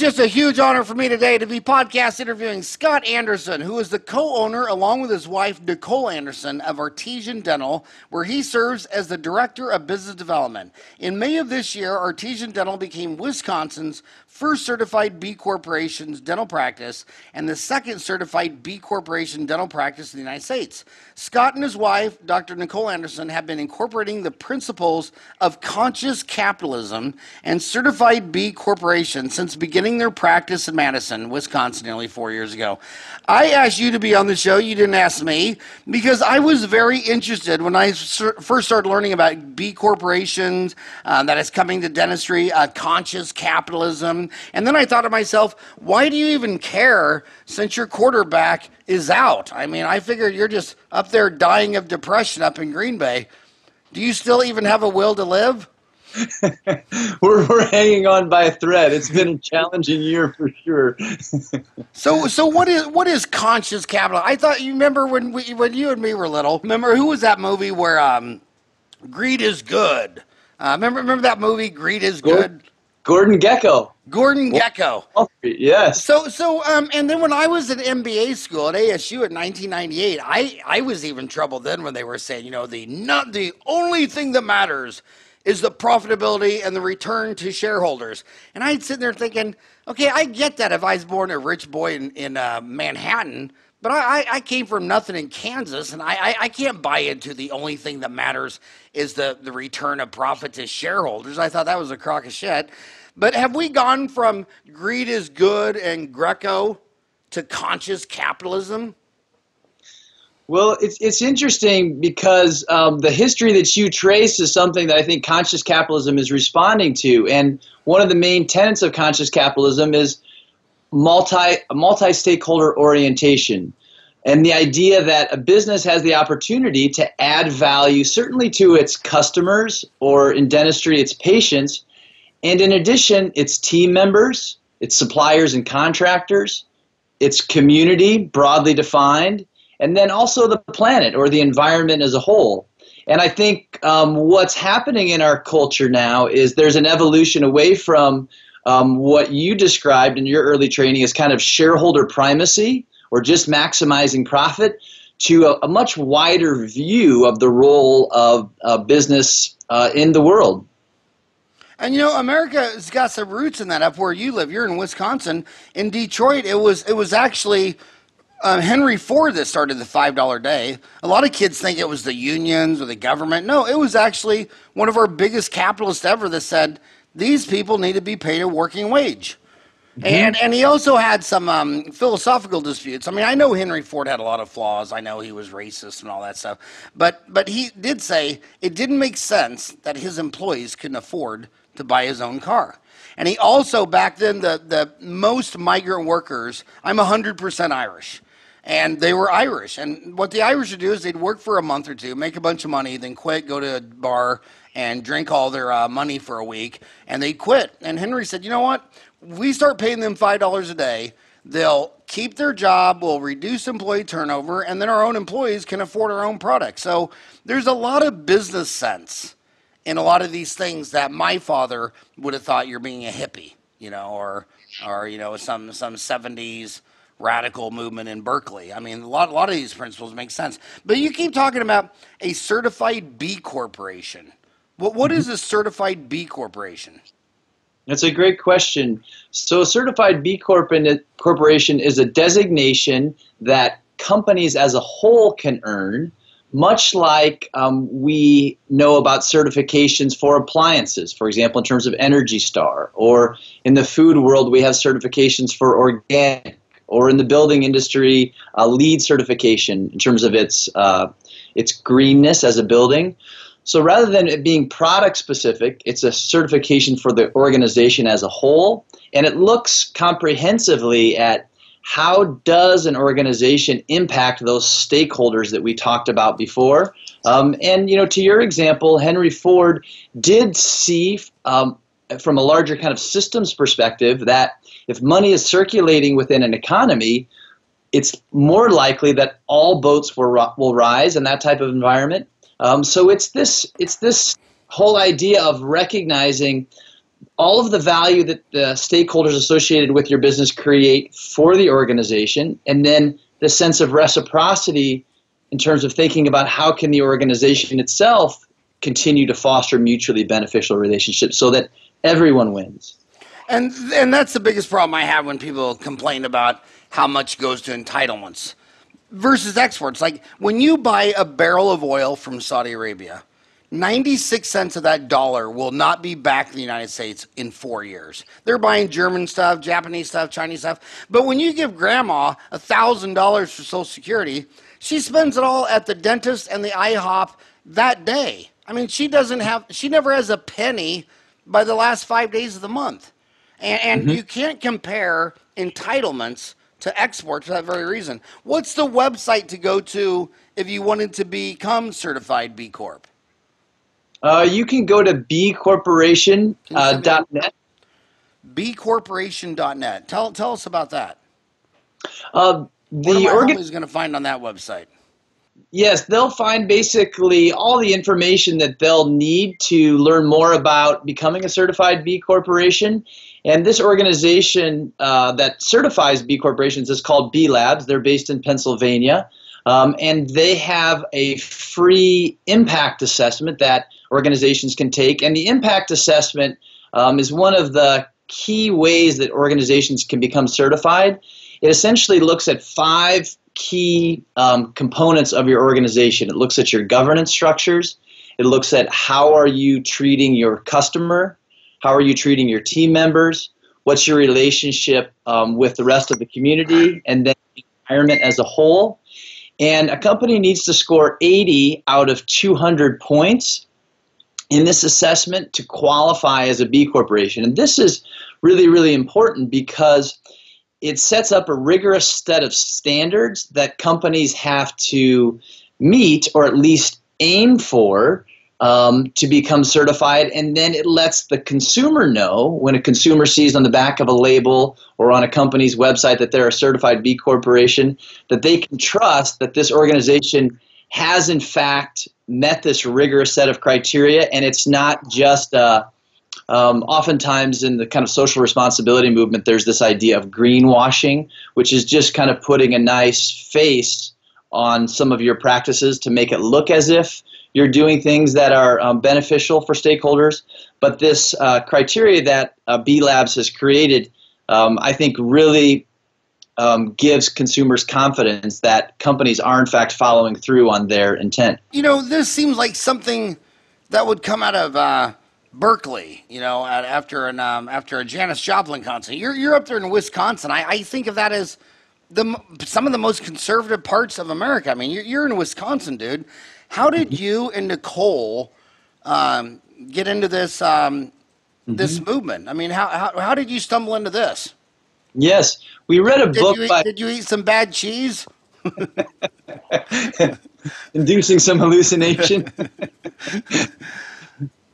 just a huge honor for me today to be podcast interviewing Scott Andersen, who is the co-owner, along with his wife, Nicole Andersen, of Artisan Dental, where he serves as the Director of Business Development. In May of this year, Artisan Dental became Wisconsin's first certified B Corporation dental practice and the second certified B Corporation dental practice in the United States. Scott and his wife, Dr. Nicole Andersen, have been incorporating the principles of Conscious Capitalism and certified B Corporation since beginning their practice in Madison, Wisconsin, nearly 4 years ago. I asked you to be on the show. You didn't ask me because I was very interested when I first started learning about B corporations, that is coming to dentistry, conscious capitalism. And then I thought to myself, why do you even care since your quarterback is out? I mean, I figured you're just up there dying of depression up in Green Bay. Do you still even have a will to live? We're hanging on by a thread. It's been a challenging year for sure. So what is conscious capital? I thought you remember when you and me were little. Remember who was that movie where greed is good? Remember that movie, Greed is Good? Gordon Gekko. Gordon Gekko. Yes. So and then when I was in MBA school at ASU in 1998, I was even troubled then when they were saying, the only thing that matters is the profitability and the return to shareholders. And I'd sit there thinking, okay, I get that if I was born a rich boy in Manhattan, but I came from nothing in Kansas, and I can't buy into the only thing that matters is the return of profit to shareholders. I thought that was a crock of shit. But have we gone from greed is good and Greco to conscious capitalism? Well, it's interesting because the history that you trace is something that I think conscious capitalism is responding to. And one of the main tenets of conscious capitalism is multi-stakeholder orientation. And the idea that a business has the opportunity to add value, certainly to its customers, or in dentistry, its patients, and in addition, its team members, its suppliers and contractors, its community, broadly defined, and then also the planet or the environment as a whole. And I think what's happening in our culture now is there's an evolution away from what you described in your early training as kind of shareholder primacy or just maximizing profit to a much wider view of the role of business in the world. And America's got some roots in that up where you live. You're in Wisconsin. In Detroit, it was actually Henry Ford that started the $5 day. A lot of kids think it was the unions or the government. No, it was actually one of our biggest capitalists ever that said these people need to be paid a working wage. Mm-hmm. And he also had some philosophical disputes. I mean, I know Henry Ford had a lot of flaws. I know he was racist and all that stuff. But he did say it didn't make sense that his employees couldn't afford to buy his own car. And he also, back then, the most migrant workers, I'm 100% Irish. And they were Irish. And what the Irish would do is they'd work for a month or two, make a bunch of money, then quit, go to a bar, and drink all their money for a week, and they'd quit. And Henry said, you know what? We start paying them $5 a day. They'll keep their job, we'll reduce employee turnover, and then our own employees can afford our own product. So there's a lot of business sense in a lot of these things that my father would have thought you're being a hippie, or some 70s radical movement in Berkeley. I mean, a lot of these principles make sense. But you keep talking about a certified B corporation. What is a certified B corporation? That's a great question. So a certified B corporation is a designation that companies as a whole can earn, much like we know about certifications for appliances, for example, in terms of Energy Star, or in the food world, we have certifications for organic, or in the building industry, a LEED certification in terms of its greenness as a building. So rather than it being product specific, it's a certification for the organization as a whole, and it looks comprehensively at how does an organization impact those stakeholders that we talked about before. And to your example, Henry Ford did see from a larger kind of systems perspective that if money is circulating within an economy, it's more likely that all boats will rise in that type of environment. So it's this whole idea of recognizing all of the value that the stakeholders associated with your business create for the organization, and then the sense of reciprocity in terms of thinking about how can the organization itself continue to foster mutually beneficial relationships so that everyone wins. And that's the biggest problem I have when people complain about how much goes to entitlements versus exports. Like when you buy a barrel of oil from Saudi Arabia, 96 cents of that dollar will not be back in the United States in 4 years. They're buying German stuff, Japanese stuff, Chinese stuff. But when you give grandma $1,000 for Social Security, she spends it all at the dentist and the IHOP that day. I mean, she never has a penny by the last 5 days of the month. And you can't compare entitlements to exports for that very reason. What's the website to go to if you wanted to become certified B Corp? You can go to bcorporation.net. bcorporation.net. Tell us about that. The what are my homies going to find on that website? Yes, they'll find basically all the information that they'll need to learn more about becoming a certified B Corporation. And this organization that certifies B Corporations is called B Labs. They're based in Pennsylvania. And they have a free impact assessment that organizations can take. And the impact assessment is one of the key ways that organizations can become certified. It essentially looks at 5 key components of your organization. It looks at your governance structures. It looks at how are you treating your customer? How are you treating your team members? What's your relationship with the rest of the community and then the environment as a whole? And a company needs to score 80 out of 200 points in this assessment to qualify as a B Corporation. And this is really, really important because it sets up a rigorous set of standards that companies have to meet or at least aim for to become certified. And then it lets the consumer know when a consumer sees on the back of a label or on a company's website that they're a certified B Corporation, that they can trust that this organization has in fact met this rigorous set of criteria. And it's not just oftentimes in the kind of social responsibility movement, there's this idea of greenwashing, which is just kind of putting a nice face on some of your practices to make it look as if you're doing things that are beneficial for stakeholders. But this criteria that B Labs has created, I think really gives consumers confidence that companies are in fact following through on their intent. You know, this seems like something that would come out of Berkeley, you know, after a Janis Joplin concert. You're up there in Wisconsin. I think of that as some of the most conservative parts of America. I mean, you're in Wisconsin, dude. How did you and Nicole get into this this movement? I mean, how did you stumble into this? Yes, we read a book by... Did you eat some bad cheese? Inducing some hallucination.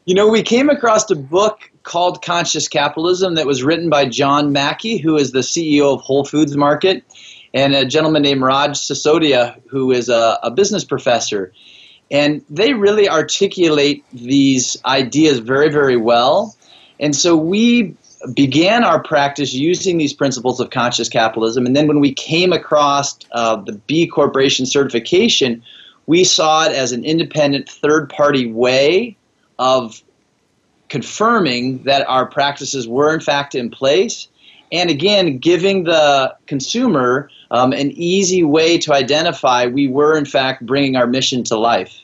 You know, we came across a book called Conscious Capitalism that was written by John Mackey, who is the CEO of Whole Foods Market, and a gentleman named Raj Sisodia, who is a business professor. And they really articulate these ideas very, very well. And so we began our practice using these principles of conscious capitalism. And then when we came across the B Corporation certification, we saw it as an independent third-party way of confirming that our practices were in fact in place, and again giving the consumer an easy way to identify we were in fact bringing our mission to life.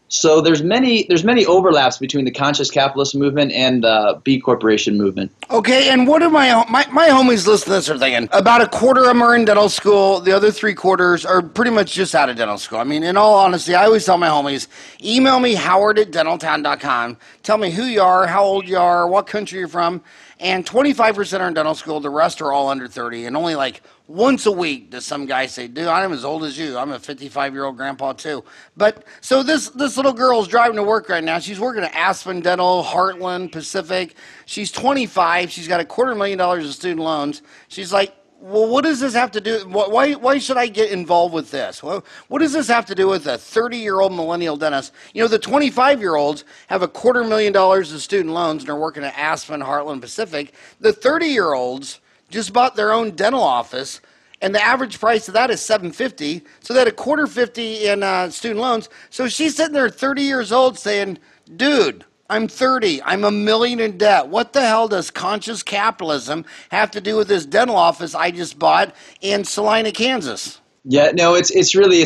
So there's many overlaps between the conscious capitalist movement and the B Corporation movement. Okay, and what are my homies listening to this are thinking? About a quarter of them are in dental school. The other 3/4 are pretty much just out of dental school. I mean, in all honesty, I always tell my homies, email me howard@dentaltown.com. Tell me who you are, how old you are, what country you're from. And 25% are in dental school. The rest are all under 30. And only like once a week does some guy say, dude, I'm as old as you. I'm a 55-year-old grandpa too. But so this little girl's driving to work right now. She's working at Aspen Dental, Heartland, Pacific. She's 25. She's got $250,000 in student loans. She's like, well, what does this have to do? Why should I get involved with this? Well, what does this have to do with a 30-year-old millennial dentist? You know, the 25-year-olds have $250,000 in student loans and are working at Aspen, Heartland, Pacific. The 30-year-olds just bought their own dental office, and the average price of that is $750. So they had $250 in student loans. So she's sitting there 30 years old saying, dude, I'm 30. I'm $1 million in debt. What the hell does conscious capitalism have to do with this dental office I just bought in Salina, Kansas? Yeah, no, it's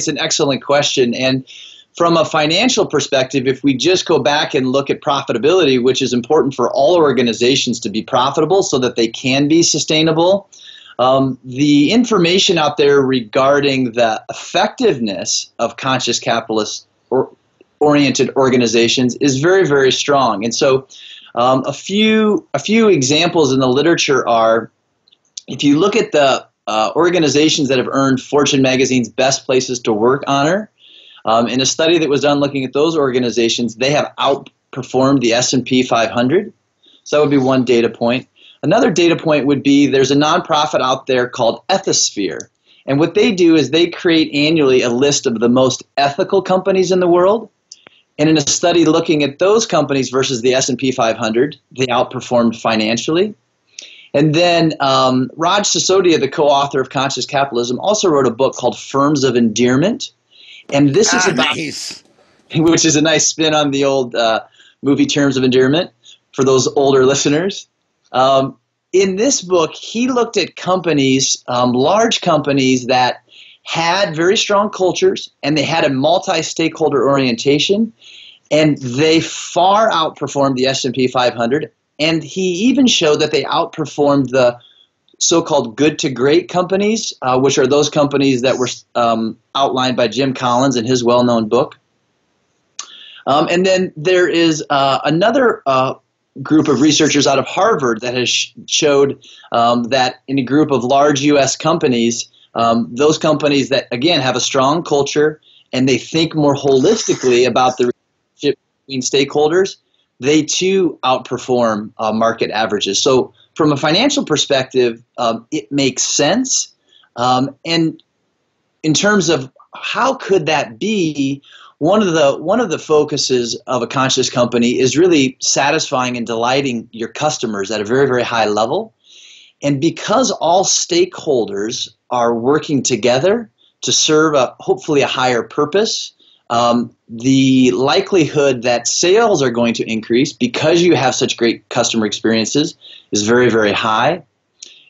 an excellent question. And from a financial perspective, if we just go back and look at profitability, which is important for all organizations to be profitable so that they can be sustainable, the information out there regarding the effectiveness of conscious capitalist oriented organizations is very, very strong. And so a few examples in the literature are, if you look at the organizations that have earned Fortune magazine's Best Places to Work honor, in a study that was done looking at those organizations, they have outperformed the S&P 500. So that would be one data point. Another data point would be there's a nonprofit out there called Ethisphere. And what they do is they create annually a list of the most ethical companies in the world. And in a study looking at those companies versus the S&P 500, they outperformed financially. And then Raj Sisodia, the co-author of Conscious Capitalism, also wrote a book called Firms of Endearment. And this is about, nice. Which is a nice spin on the old movie Terms of Endearment for those older listeners. In this book, he looked at companies, large companies that had very strong cultures, and they had a multi-stakeholder orientation, and they far outperformed the S&P 500, and he even showed that they outperformed the so-called good to great companies, which are those companies that were outlined by Jim Collins in his well-known book. And then there is another group of researchers out of Harvard that has showed that in a group of large U.S. companies, those companies that, again, have a strong culture and they think more holistically about the relationship between stakeholders, they too outperform market averages. So from a financial perspective, it makes sense. And in terms of how could that be, one of the focuses of a conscious company is really satisfying and delighting your customers at a very, very high level. And because all stakeholders are working together to serve hopefully a higher purpose, the likelihood that sales are going to increase because you have such great customer experiences is very, very high.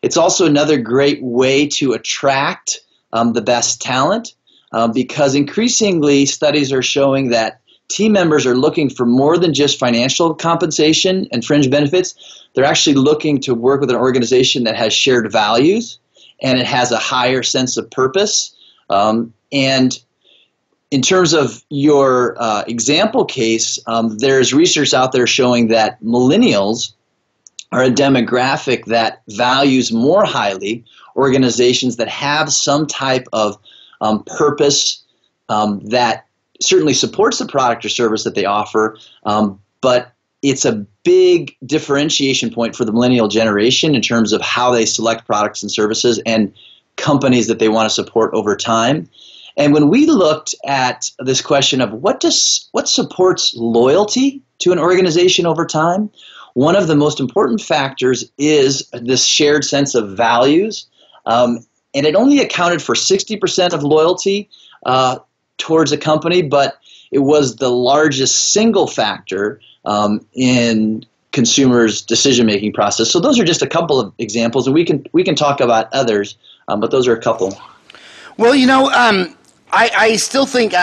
It's also another great way to attract the best talent because increasingly studies are showing that team members are looking for more than just financial compensation and fringe benefits. They're actually looking to work with an organization that has shared values and it has a higher sense of purpose. And in terms of your example case, there's research out there showing that millennials are a demographic that values more highly organizations that have some type of purpose that certainly supports the product or service that they offer, but it's a big differentiation point for the millennial generation in terms of how they select products and services and companies that they want to support over time. And when we looked at this question of what supports loyalty to an organization over time, one of the most important factors is this shared sense of values. And it only accounted for 60% of loyalty towards a company, but it was the largest single factor in consumers' decision-making process. So those are just a couple of examples, and we can talk about others, but those are a couple. Well, you know, I still think,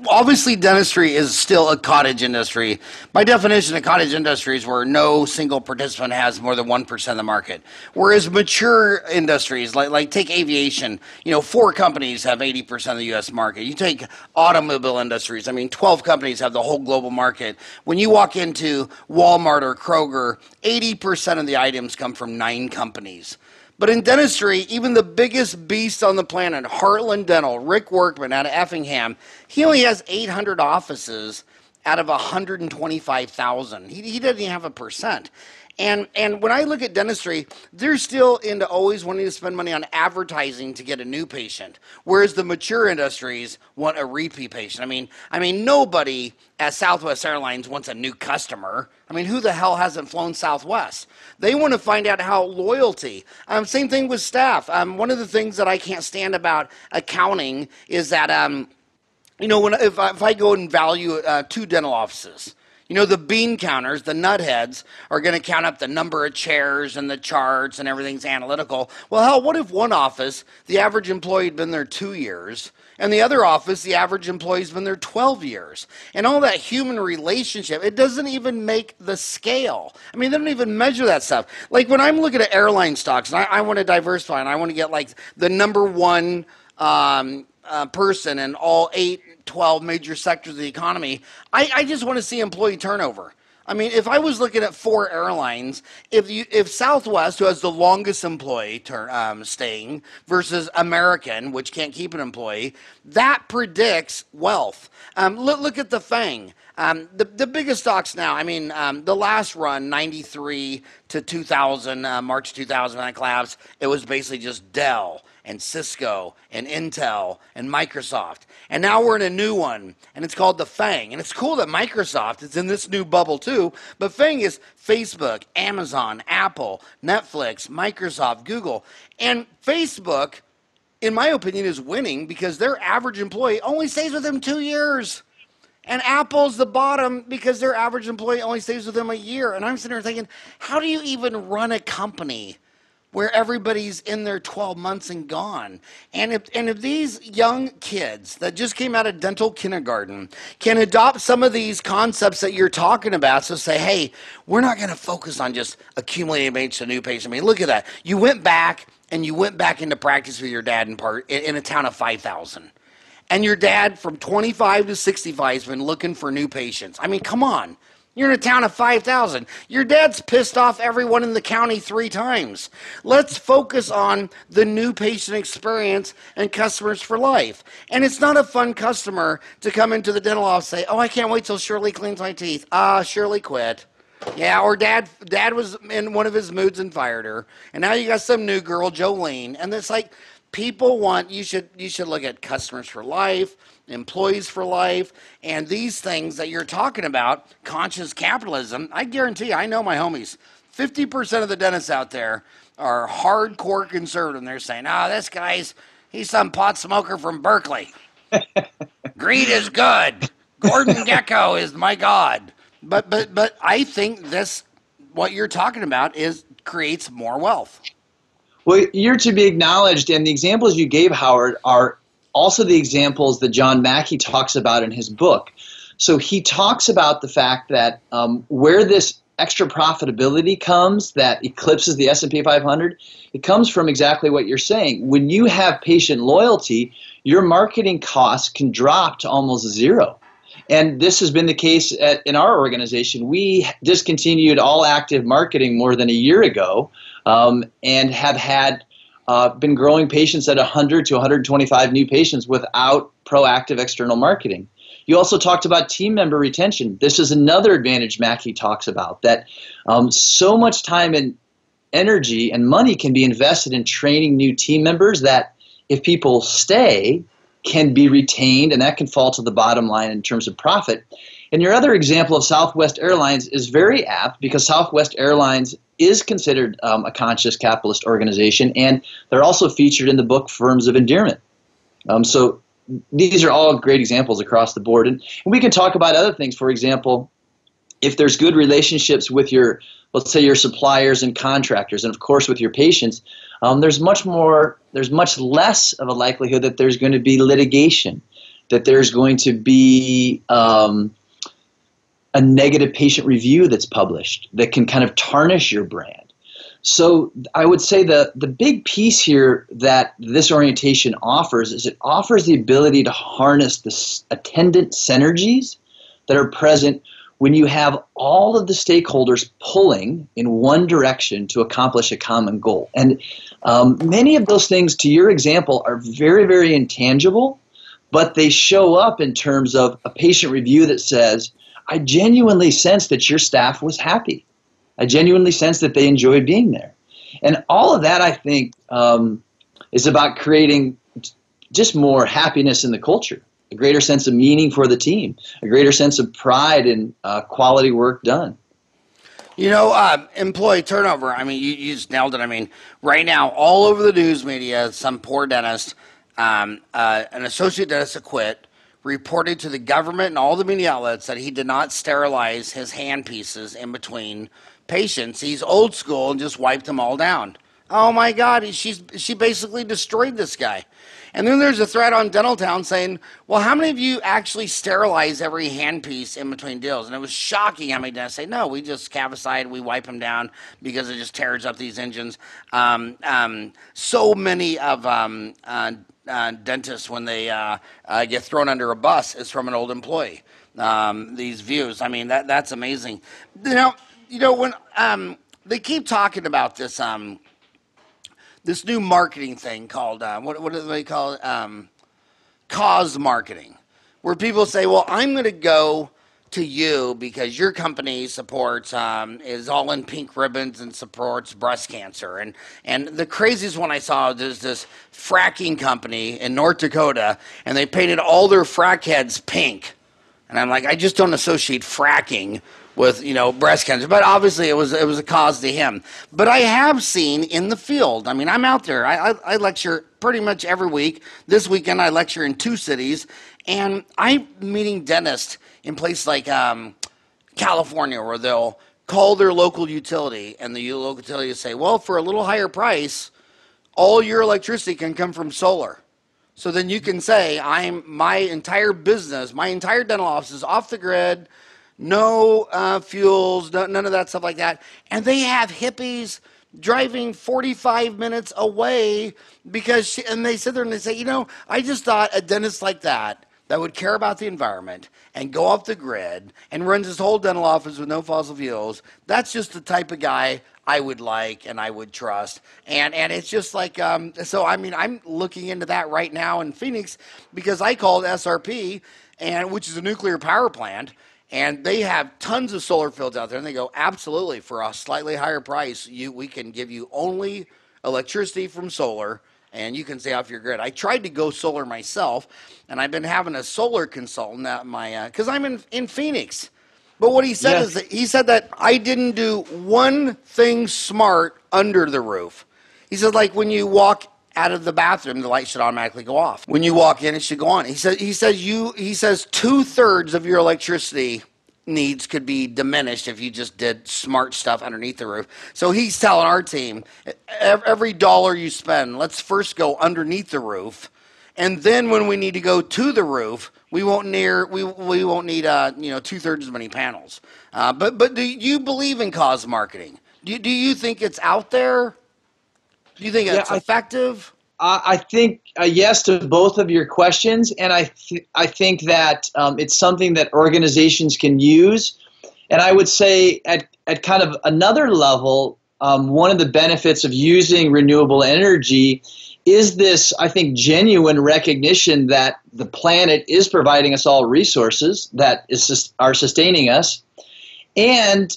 obviously, dentistry is still a cottage industry. By definition, a cottage industry is where no single participant has more than 1% of the market. Whereas mature industries, like take aviation, 4 companies have 80% of the U.S. market. You take automobile industries, 12 companies have the whole global market. When you walk into Walmart or Kroger, 80% of the items come from 9 companies. But in dentistry, even the biggest beast on the planet, Heartland Dental, Rick Workman out of Effingham, he only has 800 offices out of 125,000. He doesn't even have a percent. And when I look at dentistry, they're still into always wanting to spend money on advertising to get a new patient, whereas the mature industries want a repeat patient. I mean, nobody at Southwest Airlines wants a new customer. I mean, who the hell hasn't flown Southwest? They want to find out how loyalty. Same thing with staff. One of the things that I can't stand about accounting is that if I go and value 2 dental offices. The bean counters, the nutheads, are going to count up the number of chairs and the charts and everything's analytical. Well, hell, what if one office, the average employee had been there 2 years, and the other office, the average employee's been there 12 years? And all that human relationship, it doesn't even make the scale. I mean, they don't even measure that stuff. Like when I'm looking at airline stocks, and I want to diversify, and I want to get like the number one person in all 12 major sectors of the economy, I just want to see employee turnover. I mean, if I was looking at 4 airlines, if Southwest, who has the longest employee staying, versus American, which can't keep an employee, that predicts wealth. Look at the FANG. The biggest stocks now, the last run, 93 to 2000, March 2000, when it collapsed, it was basically just Dell and Cisco and Intel and Microsoft. And now we're in a new one, and it's called the FANG. And it's cool that Microsoft is in this new bubble too, but FANG is Facebook, Amazon, Apple, Netflix, Microsoft, Google. And Facebook, in my opinion, is winning because their average employee only stays with them 2 years. And Apple's the bottom because their average employee only stays with them a year. And I'm sitting there thinking, how do you even run a company where everybody's in there 12 months and gone? And if these young kids that just came out of dental kindergarten can adopt some of these concepts that you're talking about, so say, hey, we're not going to focus on just accumulating a new patient. I mean, look at that. You went back into practice with your dad in a town of 5,000. And your dad from 25 to 65 has been looking for new patients. I mean, come on. You're in a town of 5,000. Your dad's pissed off everyone in the county 3 times. Let's focus on the new patient experience and customers for life. And it's not a fun customer to come into the dental office and say, oh, I can't wait till Shirley cleans my teeth. Shirley quit. Yeah, or dad was in one of his moods and fired her. And now you got some new girl, Jolene. And it's like, people want, you should look at customers for life, employees for life, and these things that you're talking about, conscious capitalism. I guarantee you, I know my homies, 50% of the dentists out there are hardcore conservative. And they're saying, he's some pot smoker from Berkeley. Greed is good. Gordon Gekko is my God. But I think what you're talking about creates more wealth. Well, you're to be acknowledged, and the examples you gave, Howard, are also the examples that John Mackey talks about in his book. So he talks about the fact that where this extra profitability comes that eclipses the S&P 500, it comes from exactly what you're saying. When you have patient loyalty, your marketing costs can drop to almost zero. And this has been the case in our organization. We discontinued all active marketing more than a year ago, and have been growing patients at 100 to 125 new patients without proactive external marketing. You also talked about team member retention. This is another advantage Mackey talks about, that so much time and energy and money can be invested in training new team members that if people stay, can be retained, and that can fall to the bottom line in terms of profit. And your other example of Southwest Airlines is very apt because Southwest Airlines is considered a conscious capitalist organization, and they're also featured in the book Firms of Endearment. So these are all great examples across the board. And we can talk about other things. For example, if there's good relationships with let's say your suppliers and contractors, and of course with your patients, there's much less of a likelihood that there's going to be litigation, that there's going to be a negative patient review that's published that can kind of tarnish your brand. So I would say the big piece here that this orientation offers is it offers the ability to harness the attendant synergies that are present when you have all of the stakeholders pulling in one direction to accomplish a common goal. And many of those things, to your example, are very, very intangible, but they show up in terms of a patient review that says, I genuinely sensed that your staff was happy. I genuinely sensed that they enjoyed being there. And all of that, I think, is about creating just more happiness in the culture, a greater sense of meaning for the team, a greater sense of pride in quality work done. Employee turnover, I mean, you just nailed it. I mean, right now, all over the news media, some poor dentist, an associate dentist quit, reported to the government and all the media outlets that he did not sterilize his hand pieces in between patients. He's old school and just wiped them all down. Oh my God, she basically destroyed this guy. And then there's a thread on Dental Town saying, well, how many of you actually sterilize every handpiece in between deals? And it was shocking how many dentists say, no, we just cavicide, we wipe them down because it just tears up these engines. So many of dentists, when they get thrown under a bus, is from an old employee. These views, I mean, that's amazing. When they keep talking about this, this new marketing thing called, what do they call it? Cause marketing, where people say, well, I'm going to go to you because your company supports, is all in pink ribbons and supports breast cancer. And the craziest one I saw is this fracking company in North Dakota, and they painted all their frack heads pink. And I'm like, I just don't associate fracking with, breast cancer. But obviously it was a cause to him. But I have seen in the field, I mean, I'm out there. I lecture pretty much every week. This weekend I lecture in 2 cities. And I'm meeting dentists in places like California, where they'll call their local utility, and the local utility will say, well, for a little higher price, all your electricity can come from solar. So then you can say, my entire business, my entire dental office is off the grid, no fuels, none of that stuff like that. And they have hippies driving 45 minutes away because, and they sit there and they say, I just thought a dentist like that would care about the environment and go off the grid and runs his whole dental office with no fossil fuels, that's just the type of guy I would like and I would trust. And it's just like, so I mean, I'm looking into that right now in Phoenix because I called SRP, which is a nuclear power plant, and they have tons of solar fields out there, and they go, absolutely, for a slightly higher price, we can give you only electricity from solar, and you can stay off your grid. I tried to go solar myself, and I've been having a solar consultant at because I'm in Phoenix. But what he said is that he said that I didn't do one thing smart under the roof. He said, like when you walk out of the bathroom, the light should automatically go off. When you walk in, it should go on. He says 2/3 of your electricity needs could be diminished if you just did smart stuff underneath the roof. So he's telling our team, every dollar you spend, let's first go underneath the roof, and then when we need to go to the roof, we won't need 2/3 as many panels. But do you believe in cause marketing? Do you think it's out there? Do you think it's effective? I think yes to both of your questions, and I think that it's something that organizations can use. And I would say at kind of another level, one of the benefits of using renewable energy is this, I think, genuine recognition that the planet is providing us all resources that are sustaining us, and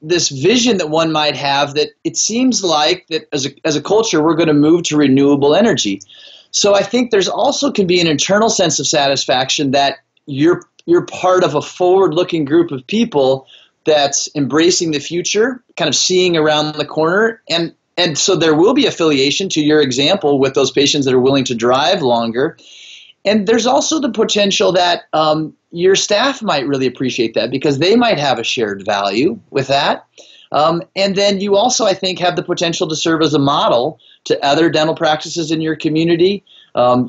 this vision that one might have that it seems like that as a culture we're going to move to renewable energy. So I think there's also can be an internal sense of satisfaction that you're part of a forward-looking group of people that's embracing the future, kind of seeing around the corner, and so there will be affiliation to your example with those patients that are willing to drive longer. And there's also the potential that your staff might really appreciate that because they might have a shared value with that. And then you also, I think, have the potential to serve as a model to other dental practices in your community.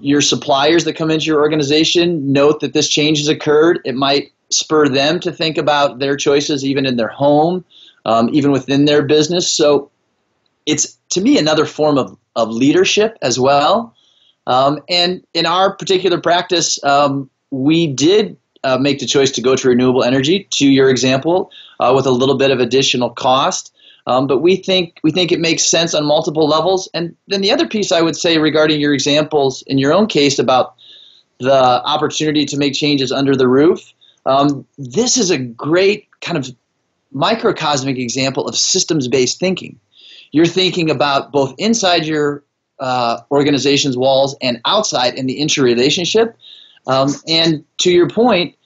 Your suppliers that come into your organization note that this change has occurred. It might spur them to think about their choices even in their home, even within their business. So it's, to me, another form of leadership as well. And in our particular practice, we did make the choice to go to renewable energy, to your example, with a little bit of additional cost. But we think it makes sense on multiple levels. And then the other piece I would say regarding your examples in your own case about the opportunity to make changes under the roof, This is a great kind of microcosmic example of systems-based thinking. You're thinking about both inside your organization's walls and outside in the interrelationship. And to your point,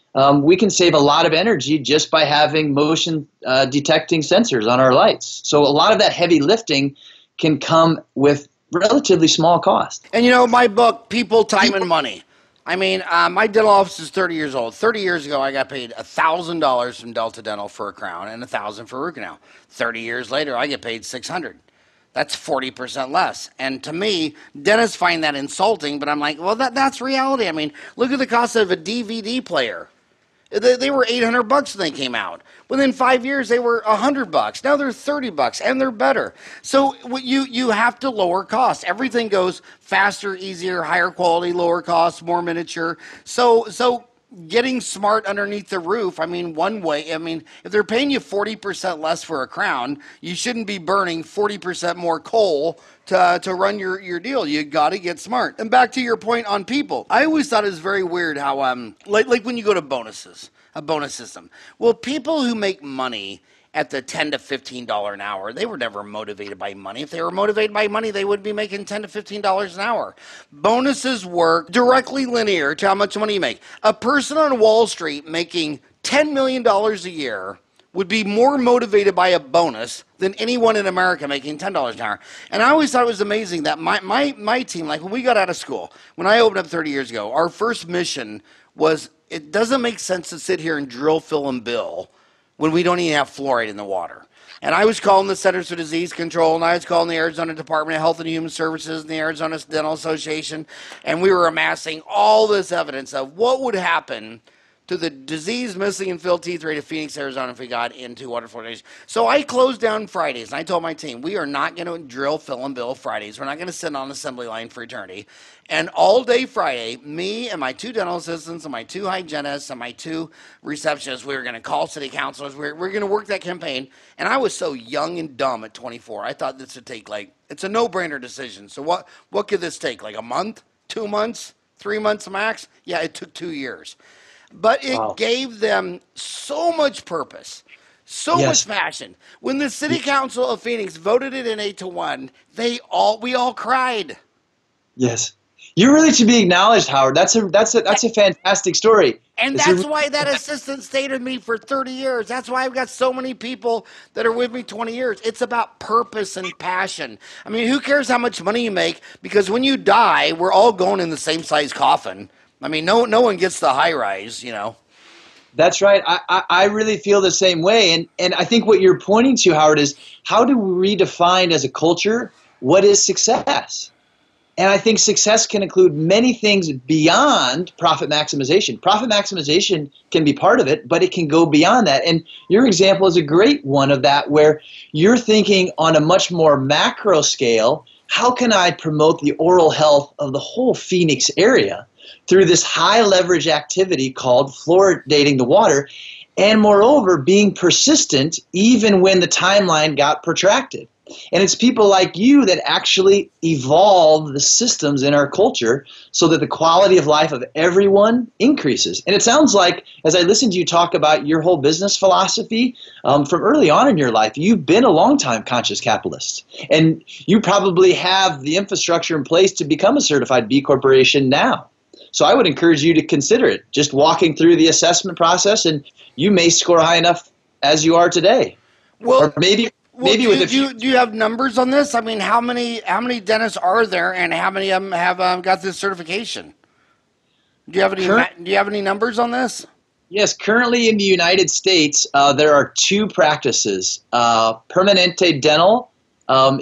we can save a lot of energy just by having motion detecting sensors on our lights. So a lot of that heavy lifting can come with relatively small cost. And my book, People, Time, and Money. I mean, my dental office is 30 years old. 30 years ago, I got paid $1,000 from Delta Dental for a crown and $1,000 for a root canal. 30 years later, I get paid $600. That's 40% less. And to me, dentists find that insulting, but I'm like, well, that's reality. I mean, look at the cost of a DVD player. They were $800 when they came out. Within 5 years, they were $100. Now they're $30, and they're better. So you have to lower costs. Everything goes faster, easier, higher quality, lower cost, more miniature. So getting smart underneath the roof. I mean, one way. I mean, if they're paying you 40% less for a crown, you shouldn't be burning 40% more coal to run your deal. You got to get smart. And back to your point on people, I always thought it was very weird how like when you go to bonuses, a bonus system. Well, people who make money at the $10 to $15 an hour, they were never motivated by money. If they were motivated by money, they would be making $10 to $15 an hour. Bonuses work directly linear to how much money you make. A person on Wall Street making $10 million a year would be more motivated by a bonus than anyone in America making $10 an hour. And I always thought it was amazing that my team, like when we got out of school, when I opened up 30 years ago, our first mission was, it doesn't make sense to sit here and drill, fill, and bill when we don't even have fluoride in the water. And I was calling the Centers for Disease Control, and I was calling the Arizona Department of Health and Human Services and the Arizona Dental Association, and we were amassing all this evidence of what would happen to the disease, missing, and filled teeth rate of Phoenix, Arizona if we got into water fluoridation. So I closed down Fridays, and I told my team, we are not going to drill, fill, and bill Fridays. We're not going to sit on the assembly line for eternity. And all day Friday, me and my 2 dental assistants and my 2 hygienists and my 2 receptionists, we were going to call city councilors. We're going to work that campaign. And I was so young and dumb at 24. I thought this would take it's a no-brainer decision. So what could this take? Like a month, 2 months, 3 months max? Yeah, it took 2 years. But it gave them so much purpose, so much passion. When the city council of Phoenix voted it in 8-1, we all cried. Yes. You're really to be acknowledged, Howard. That's a fantastic story. And that's why that assistant stayed with me for 30 years. That's why I've got so many people that are with me 20 years. It's about purpose and passion. I mean, who cares how much money you make? Because when you die, we're all going in the same size coffin. I mean, no one gets the high rise, That's right. I really feel the same way. And I think what you're pointing to, Howard, is how do we redefine as a culture what is success? And I think success can include many things beyond profit maximization. Profit maximization can be part of it, but it can go beyond that. And your example is a great one of that, where you're thinking on a much more macro scale, how can I promote the oral health of the whole Phoenix area through this high leverage activity called fluoridating the water, and moreover, being persistent even when the timeline got protracted. And it's people like you that actually evolve the systems in our culture so that the quality of life of everyone increases. And it sounds like, as I listen to you talk about your whole business philosophy, from early on in your life, you've been a long-time conscious capitalist. And you probably have the infrastructure in place to become a certified B Corporation now. So I would encourage you to consider it, just walking through the assessment process, and you may score high enough as you are today. Well, or maybe do you have numbers on this? I mean, how many dentists are there, and how many of them have got this certification? Do you have any numbers on this? Yes, currently in the United States, there are 2 practices. Permanente Dental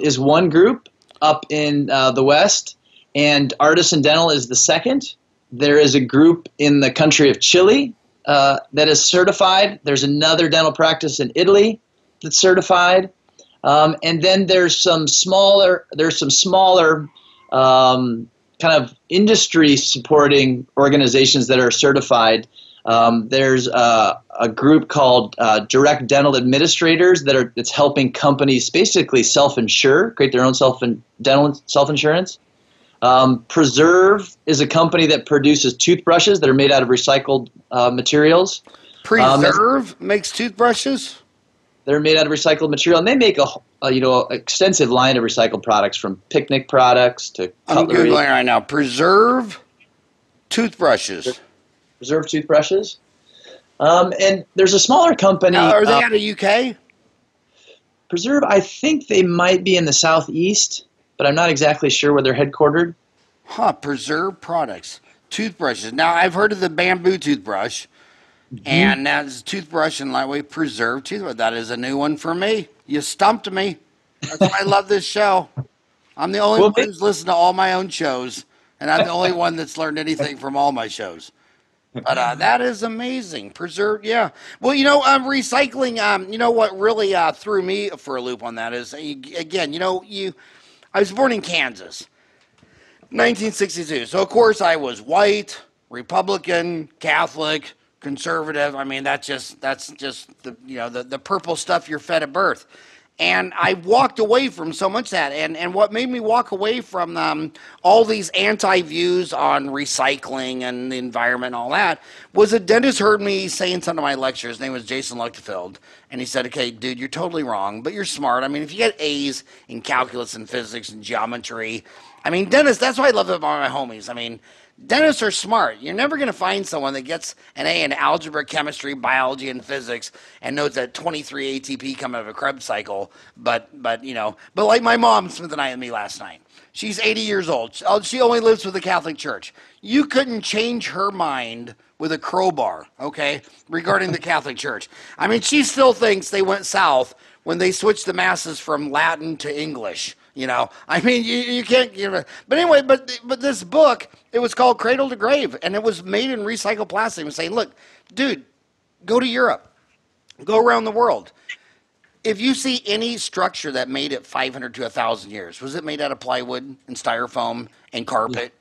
is one group up in the West, and Artisan Dental is the second. There is a group in the country of Chile that is certified. There's another dental practice in Italy that's certified. And then there's some smaller kind of industry supporting organizations that are certified. There's a group called Direct Dental Administrators that's helping companies basically self-insure, create their own dental self-insurance. Preserve is a company that produces toothbrushes that are made out of recycled materials. Preserve makes toothbrushes? They're made out of recycled material, and they make a extensive line of recycled products, from picnic products to cutlery. I'm Googling right now. Preserve toothbrushes. Preserve toothbrushes. And there's a smaller company. Now, are they out of UK? Preserve, I think they might be in the southeast, but I'm not exactly sure where they're headquartered. Preserve products. Toothbrushes. Now, I've heard of the bamboo toothbrush, and that's toothbrush and lightweight preserved toothbrush. That is a new one for me. You stumped me. That's why I love this show. I'm the only one who's listened to all my own shows, and I'm the only one that's learned anything from all my shows. But that is amazing. Preserved, yeah. Well, recycling, you know what really threw me for a loop on that is, again, I was born in Kansas, 1962. So, of course, I was white, Republican, Catholic, conservative. I mean, that's just the purple stuff you're fed at birth. And I walked away from so much of that. And what made me walk away from all these anti-views on recycling and the environment and all that was a dentist heard me saying something to my lecture. His name was Jason Luchtefeld. And he said, okay, dude, you're totally wrong, but you're smart. I mean, if you get A's in calculus and physics and geometry, I mean, dentists, that's what I love about my homies. I mean, dentists are smart. You're never going to find someone that gets an A in algebra, chemistry, biology, and physics and knows that 23 ATP come out of a Krebs cycle. But like my mom spent the night with me last night. She's 80 years old. She only lives with the Catholic Church. You couldn't change her mind with a crowbar, okay, regarding the Catholic Church. I mean, she still thinks they went south when they switched the masses from Latin to English. I mean, you can't give it. But anyway, but this book, it was called Cradle to Grave, and it was made in recycled plastic. It was saying, look, dude, go to Europe, go around the world. If you see any structure that made it 500 to 1,000 years, was it made out of plywood and styrofoam and carpet?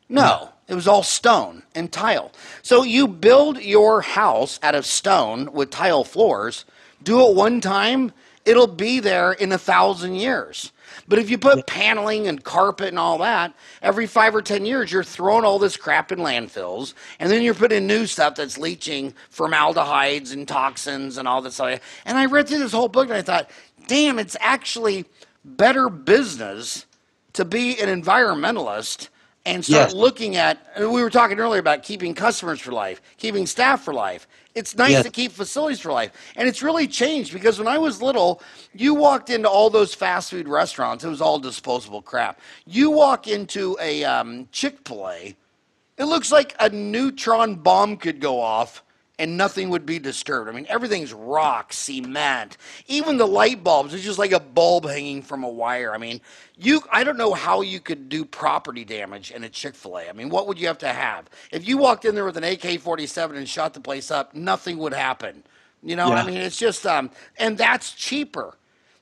No, it was all stone and tile. So you build your house out of stone with tile floors, do it one time, it'll be there in 1,000 years. But if you put paneling and carpet and all that, every 5 or 10 years, you're throwing all this crap in landfills, and then you're putting new stuff that's leaching formaldehydes and toxins and all this stuff. And I read through this whole book, and I thought, damn, it's actually better business to be an environmentalist and start looking at, and we were talking earlier about keeping customers for life, keeping staff for life. It's nice to keep facilities for life. And it's really changed because when I was little, you walked into all those fast food restaurants, it was all disposable crap. You walk into a Chick-fil-A, it looks like a neutron bomb could go off and nothing would be disturbed. I mean, everything's rock, cement. Even the light bulbs, it's just like a bulb hanging from a wire. I mean, I don't know how you could do property damage in a Chick-fil-A. I mean, what would you have to have? If you walked in there with an AK-47 and shot the place up, nothing would happen. I mean, it's just, and that's cheaper.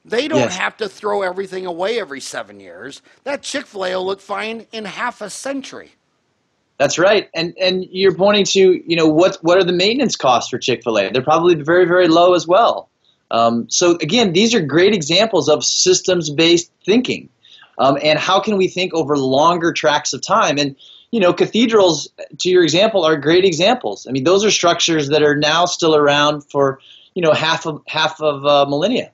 They don't have to throw everything away every 7 years. That Chick-fil-A will look fine in half a century. That's right. And you're pointing to, what are the maintenance costs for Chick-fil-A? They're probably very, very low as well. So again, these are great examples of systems-based thinking. And how can we think over longer tracks of time? And, cathedrals, to your example, are great examples. I mean, those are structures that are now still around for, half of millennia.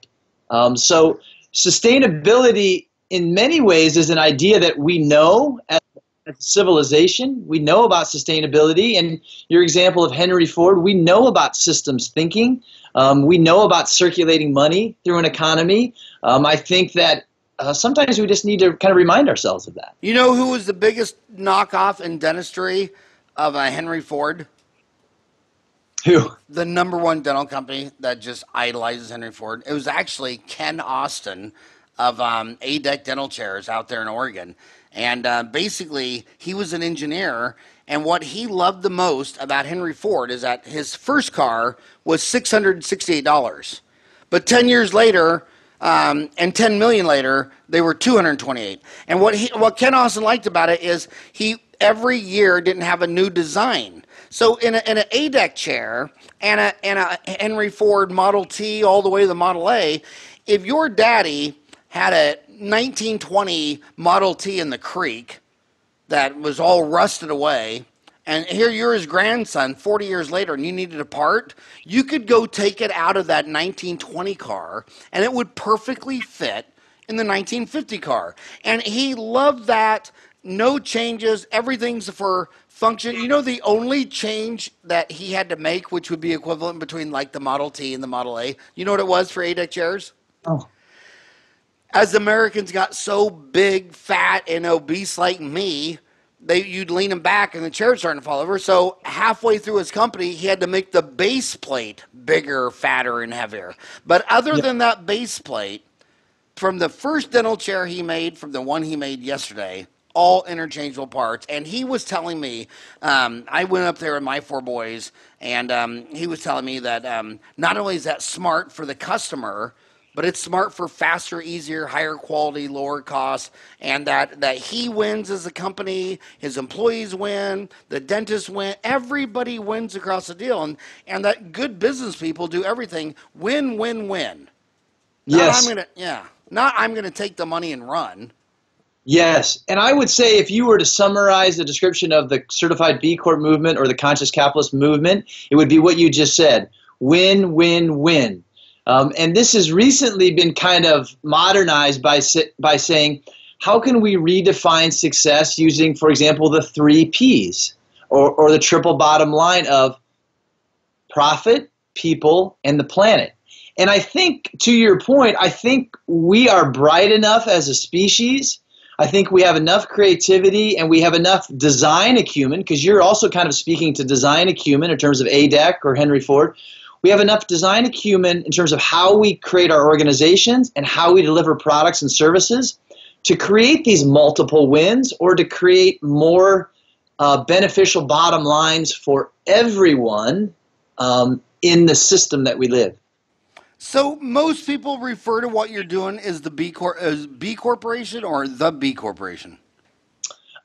So sustainability in many ways is an idea that we know as civilization. We know about sustainability, and your example of Henry Ford, we know about systems thinking. We know about circulating money through an economy. I think that sometimes we just need to kind of remind ourselves of that. You know who was the biggest knockoff in dentistry of Henry Ford? Who? The number one dental company that just idolizes Henry Ford. It was actually Ken Austin of ADEC Dental Chairs out there in Oregon. And basically, he was an engineer, and what he loved the most about Henry Ford is that his first car was $668. But 10 years later, and 10 million later, they were 228. And what Ken Austin liked about it is he every year didn't have a new design. So in an ADEC chair and a Henry Ford Model T all the way to the Model A, if your daddy had a 1920 Model T in the creek that was all rusted away, and here you're his grandson 40 years later and you needed a part, you could go take it out of that 1920 car and it would perfectly fit in the 1950 car. And he loved that. No changes, everything's for function. You know, the only change that he had to make, which would be equivalent between like the Model T and the Model A, you know what it was for A-deck chairs? Oh. As Americans got so big, fat, and obese like me, you'd lean him back and the chair's starting to fall over. So halfway through his company, he had to make the base plate bigger, fatter, and heavier. But other than that base plate, from the first dental chair he made, from the one he made yesterday, all interchangeable parts. And he was telling me, I went up there with my four boys, and he was telling me that not only is that smart for the customer, but it's smart for faster, easier, higher quality, lower cost, and that he wins as a company, his employees win, the dentists win, everybody wins across the deal, and that good business people do everything win, win, win. Yes. Not I'm gonna take the money and run. Yes. And I would say if you were to summarize the description of the certified B Corp movement or the conscious capitalist movement, it would be what you just said. Win, win, win. And this has recently been kind of modernized by saying, how can we redefine success using, for example, the 3 Ps or the triple bottom line of profit, people, and the planet. And I think, to your point, I think we are bright enough as a species. I think we have enough creativity and we have enough design acumen, because you're also kind of speaking to design acumen in terms of ADEC or Henry Ford. We have enough design acumen in terms of how we create our organizations and how we deliver products and services to create these multiple wins or to create more beneficial bottom lines for everyone in the system that we live. So most people refer to what you're doing as the B Corporation or the B Corporation?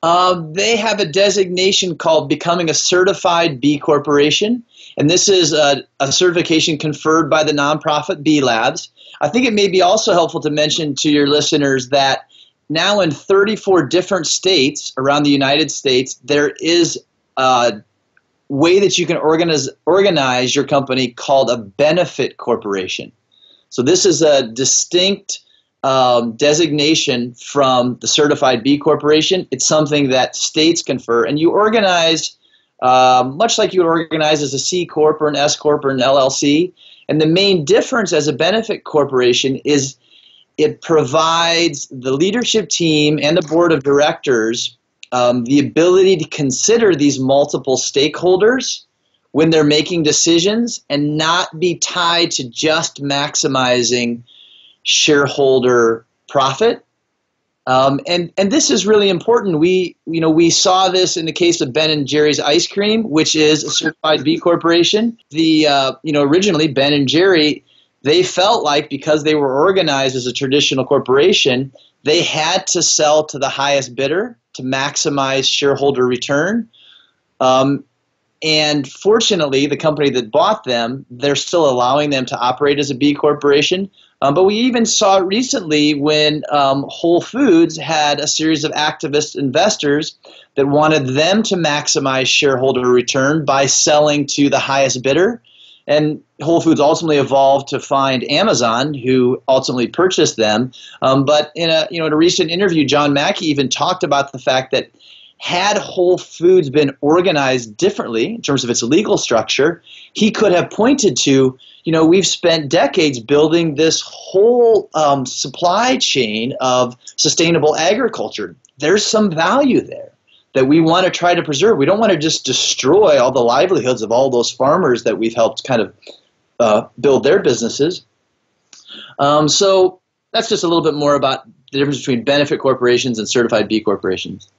They have a designation called becoming a certified B Corporation. And this is a certification conferred by the nonprofit B Labs. I think it may be also helpful to mention to your listeners that now in 34 different states around the United States, there is a way that you can organize your company called a benefit corporation. So this is a distinct designation from the certified B Corporation. It's something that states confer, and you organize much like you would organize as a C Corp or an S Corp or an LLC. And the main difference as a benefit corporation is it provides the leadership team and the board of directors the ability to consider these multiple stakeholders when they're making decisions and not be tied to just maximizing shareholder profit. And this is really important. We saw this in the case of Ben and Jerry's ice cream, which is a certified B Corporation. Originally Ben and Jerry, they felt like because they were organized as a traditional corporation, they had to sell to the highest bidder to maximize shareholder return. And fortunately, the company that bought them, they're still allowing them to operate as a B Corporation. But we even saw it recently when Whole Foods had a series of activist investors that wanted them to maximize shareholder return by selling to the highest bidder. And Whole Foods ultimately evolved to find Amazon, who ultimately purchased them. But in a recent interview, John Mackey even talked about the fact that had Whole Foods been organized differently in terms of its legal structure, he could have pointed to, we've spent decades building this whole supply chain of sustainable agriculture. There's some value there that we want to try to preserve. We don't want to just destroy all the livelihoods of all those farmers that we've helped kind of build their businesses. So that's just a little bit more about the difference between benefit corporations and certified B corporations.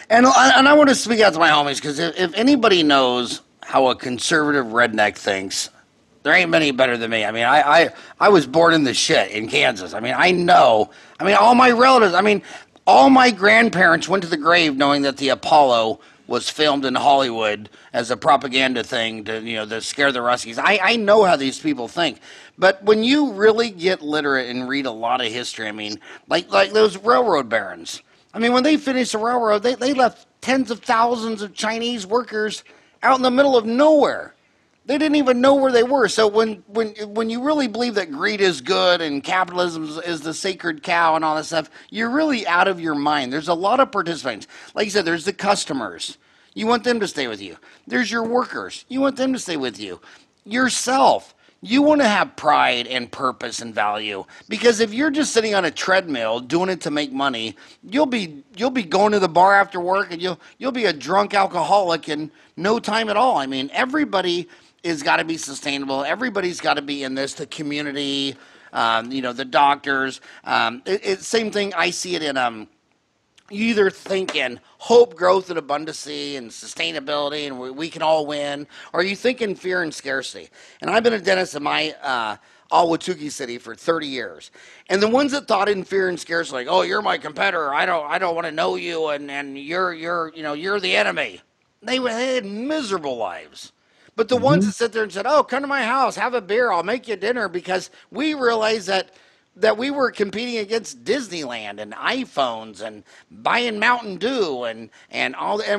And I want to speak out to my homies, because if anybody knows how a conservative redneck thinks, there ain't many better than me. I mean, I was born in the shit in Kansas. I mean, I know. I mean, all my relatives, all my grandparents went to the grave knowing that the Apollo was filmed in Hollywood as a propaganda thing to scare the Ruskies. I know how these people think. But when you really get literate and read a lot of history, like those railroad barons, when they finished the railroad, they left tens of thousands of Chinese workers out in the middle of nowhere. They didn't even know where they were. So when you really believe that greed is good and capitalism is the sacred cow and all that stuff, you're really out of your mind. There's a lot of participants. Like you said, there's the customers. You want them to stay with you. There's your workers. You want them to stay with you. Yourself. You want to have pride and purpose and value, because if you're just sitting on a treadmill doing it to make money, you'll be going to the bar after work, and you'll be a drunk alcoholic in no time at all. I mean, everybody has got to be sustainable. Everybody's got to be in this. The community, the doctors. Same thing. I see it in you either think in hope, growth, and abundancy and sustainability, and we can all win, or you think in fear and scarcity. And I've been a dentist in my Ahwatukee City for 30 years. And the ones that thought in fear and scarcity, like, oh, you're my competitor, I don't want to know you, and you're the enemy. They had miserable lives. But the ones that sit there and said, oh, come to my house, have a beer, I'll make you dinner, because we realized that we were competing against Disneyland and iPhones and buying Mountain Dew and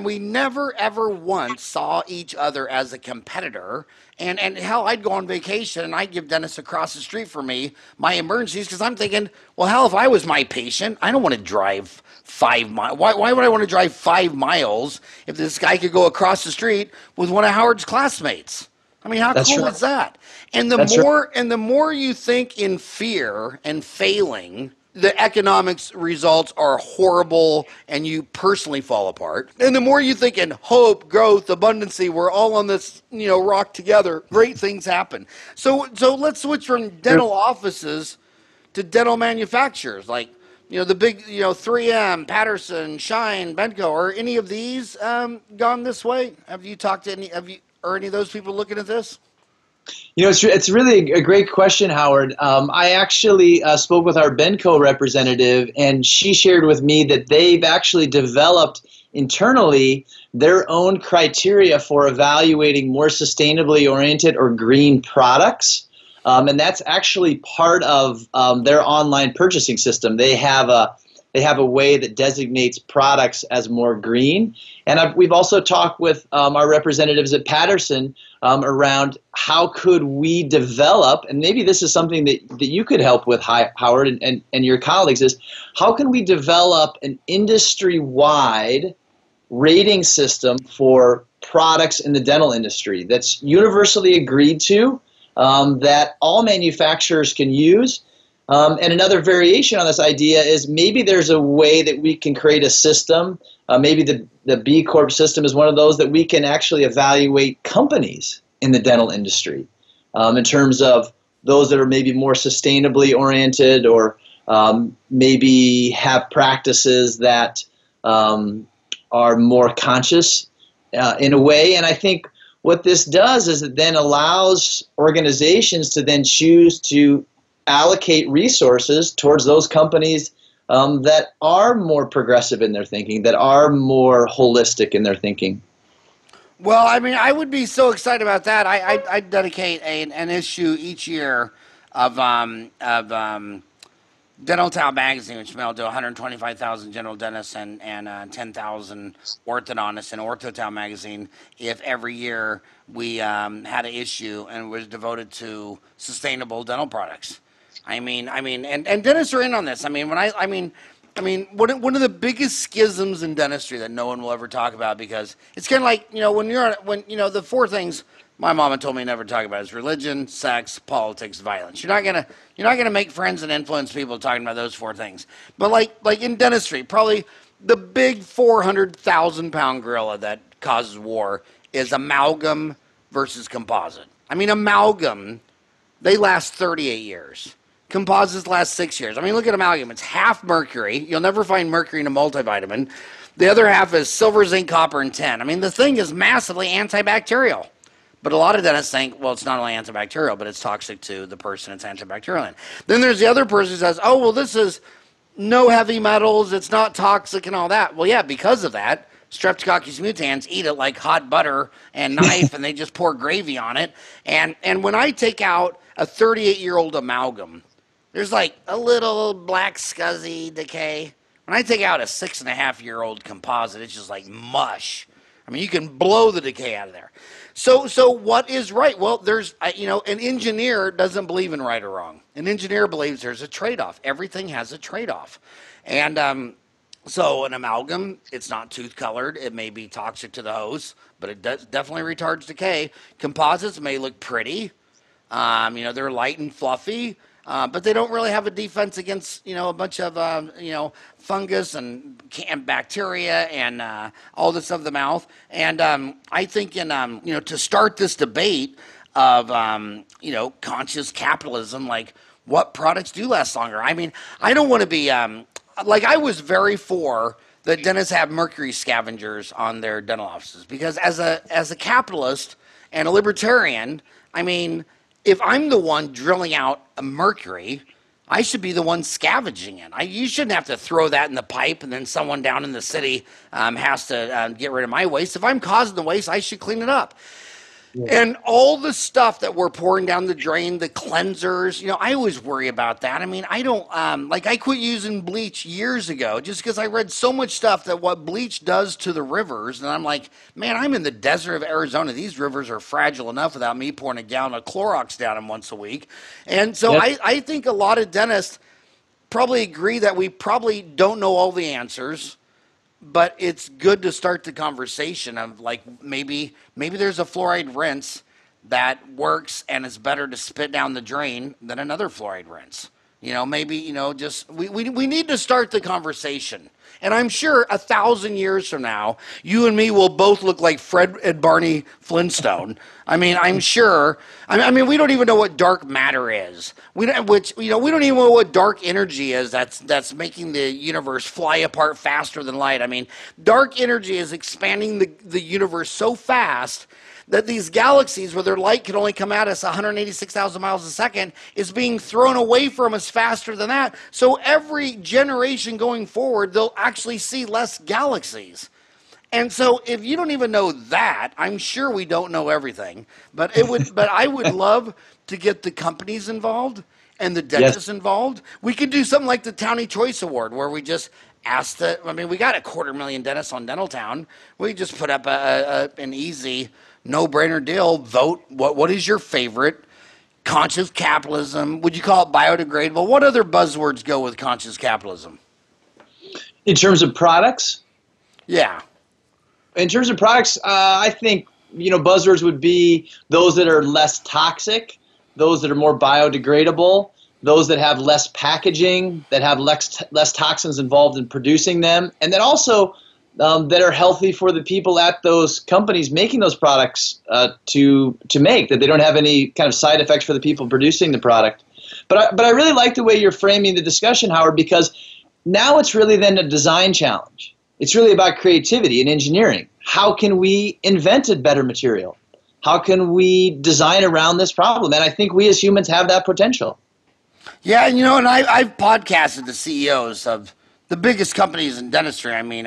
we never ever once saw each other as a competitor. And hell, I'd go on vacation and I'd give dentists across the street for me my emergencies, because I'm thinking, well, hell, if I was my patient, I don't want to drive 5 miles. Why would I want to drive 5 miles if this guy could go across the street with one of Howard's classmates? I mean, how cool is that? And the more you think in fear and failing, the economics results are horrible and you personally fall apart. And the more you think in hope, growth, abundancy, we're all on this, rock together, great things happen. So let's switch from dental offices to dental manufacturers, like, the big, 3M, Patterson, Shine, Benco. Are any of these gone this way? Have you talked to any of those people looking at this? It's really a great question, Howard. I actually spoke with our Benco representative, and she shared with me that they've actually developed internally their own criteria for evaluating more sustainably oriented or green products. And that's actually part of their online purchasing system. They have a way that designates products as more green. And we've also talked with our representatives at Patterson around how could we develop, and maybe this is something that you could help with, Howard, and your colleagues, is how can we develop an industry-wide rating system for products in the dental industry that's universally agreed to, that all manufacturers can use. And another variation on this idea is maybe there's a way that we can create a system, maybe the B Corp system is one of those, that we can actually evaluate companies in the dental industry in terms of those that are maybe more sustainably oriented, or maybe have practices that are more conscious in a way. And I think what this does is it then allows organizations to then choose to allocate resources towards those companies that are more progressive in their thinking, that are more holistic in their thinking. Well, I mean, I would be so excited about that. I dedicate an issue each year of Dental Towel magazine, which mailed to 125,000 general dentists and 10,000 orthodontists, in Ortho Towel magazine, if every year we had an issue and was devoted to sustainable dental products. I mean, and dentists are in on this. I mean, one of the biggest schisms in dentistry that no one will ever talk about, because it's kind of like, the four things my mama told me never to talk about is religion, sex, politics, violence. You're not gonna make friends and influence people talking about those four things. But like in dentistry, probably the big 400,000-pound gorilla that causes war is amalgam versus composite. I mean, amalgam, they last 38 years. Composites last 6 years. I mean, look at amalgam. It's half mercury. You'll never find mercury in a multivitamin. The other half is silver, zinc, copper, and tin. I mean, the thing is massively antibacterial. But a lot of dentists think, well, it's not only antibacterial, but it's toxic to the person it's antibacterial in. Then there's the other person who says, oh, well, this is no heavy metals, it's not toxic and all that. Well, yeah, because of that, Streptococcus mutans eat it like hot butter and knife, and they just pour gravy on it. And when I take out a 38-year-old amalgam, there's like a little black scuzzy decay. When I take out a 6.5-year-old composite, it's just like mush. I mean, you can blow the decay out of there. So what is right? Well, there's, an engineer doesn't believe in right or wrong. An engineer believes there's a trade-off. Everything has a trade-off. And so an amalgam, it's not tooth-colored. It may be toxic to the host, but it does definitely retards decay. Composites may look pretty. They're light and fluffy. But they don't really have a defense against, a bunch of, fungus and bacteria and all this of the mouth. And I think to start this debate of, conscious capitalism, like what products do last longer. I mean, I don't want to be, I was very for that dentists have mercury scavengers on their dental offices because as a capitalist and a libertarian, I mean, if I'm the one drilling out a mercury, I should be the one scavenging it. You shouldn't have to throw that in the pipe and then someone down in the city has to get rid of my waste. If I'm causing the waste, I should clean it up. Yeah. And all the stuff that we're pouring down the drain, the cleansers, I always worry about that. I mean, I don't, I quit using bleach years ago just because I read so much stuff that what bleach does to the rivers. And I'm like, man, I'm in the desert of Arizona. These rivers are fragile enough without me pouring a gallon of Clorox down them once a week. And so yep. I think a lot of dentists probably agree that we probably don't know all the answers. But it's good to start the conversation of like maybe there's a fluoride rinse that works and it's better to spit down the drain than another fluoride rinse. Just we need to start the conversation. And I'm sure 1,000 years from now, you and me will both look like Fred and Barney Flintstone. I mean, I'm sure. I mean, we don't even know what dark matter is. We don't even know what dark energy is. That's making the universe fly apart faster than light. I mean, dark energy is expanding the universe so fast that these galaxies where their light can only come at us 186,000 miles a second is being thrown away from us faster than that. So every generation going forward, they'll actually see less galaxies. And so if you don't even know that, I'm sure we don't know everything. But I would love to get the companies involved and the dentists involved. We could do something like the Townie Choice Award where we just ask we got 250,000 dentists on Dental Town. We just put up an easy no-brainer deal. Vote. What is your favorite? Conscious capitalism. Would you call it biodegradable? What other buzzwords go with conscious capitalism? In terms of products? Yeah. In terms of products, I think, buzzwords would be those that are less toxic, those that are more biodegradable, those that have less packaging, that have less toxins involved in producing them, and then also that are healthy for the people at those companies making those products to make, that they don't have any kind of side effects for the people producing the product. But I really like the way you're framing the discussion, Howard, because now it's really then a design challenge. It's really about creativity and engineering. How can we invent a better material? How can we design around this problem? And I think we as humans have that potential. Yeah, and I've podcasted the CEOs of the biggest companies in dentistry. I mean,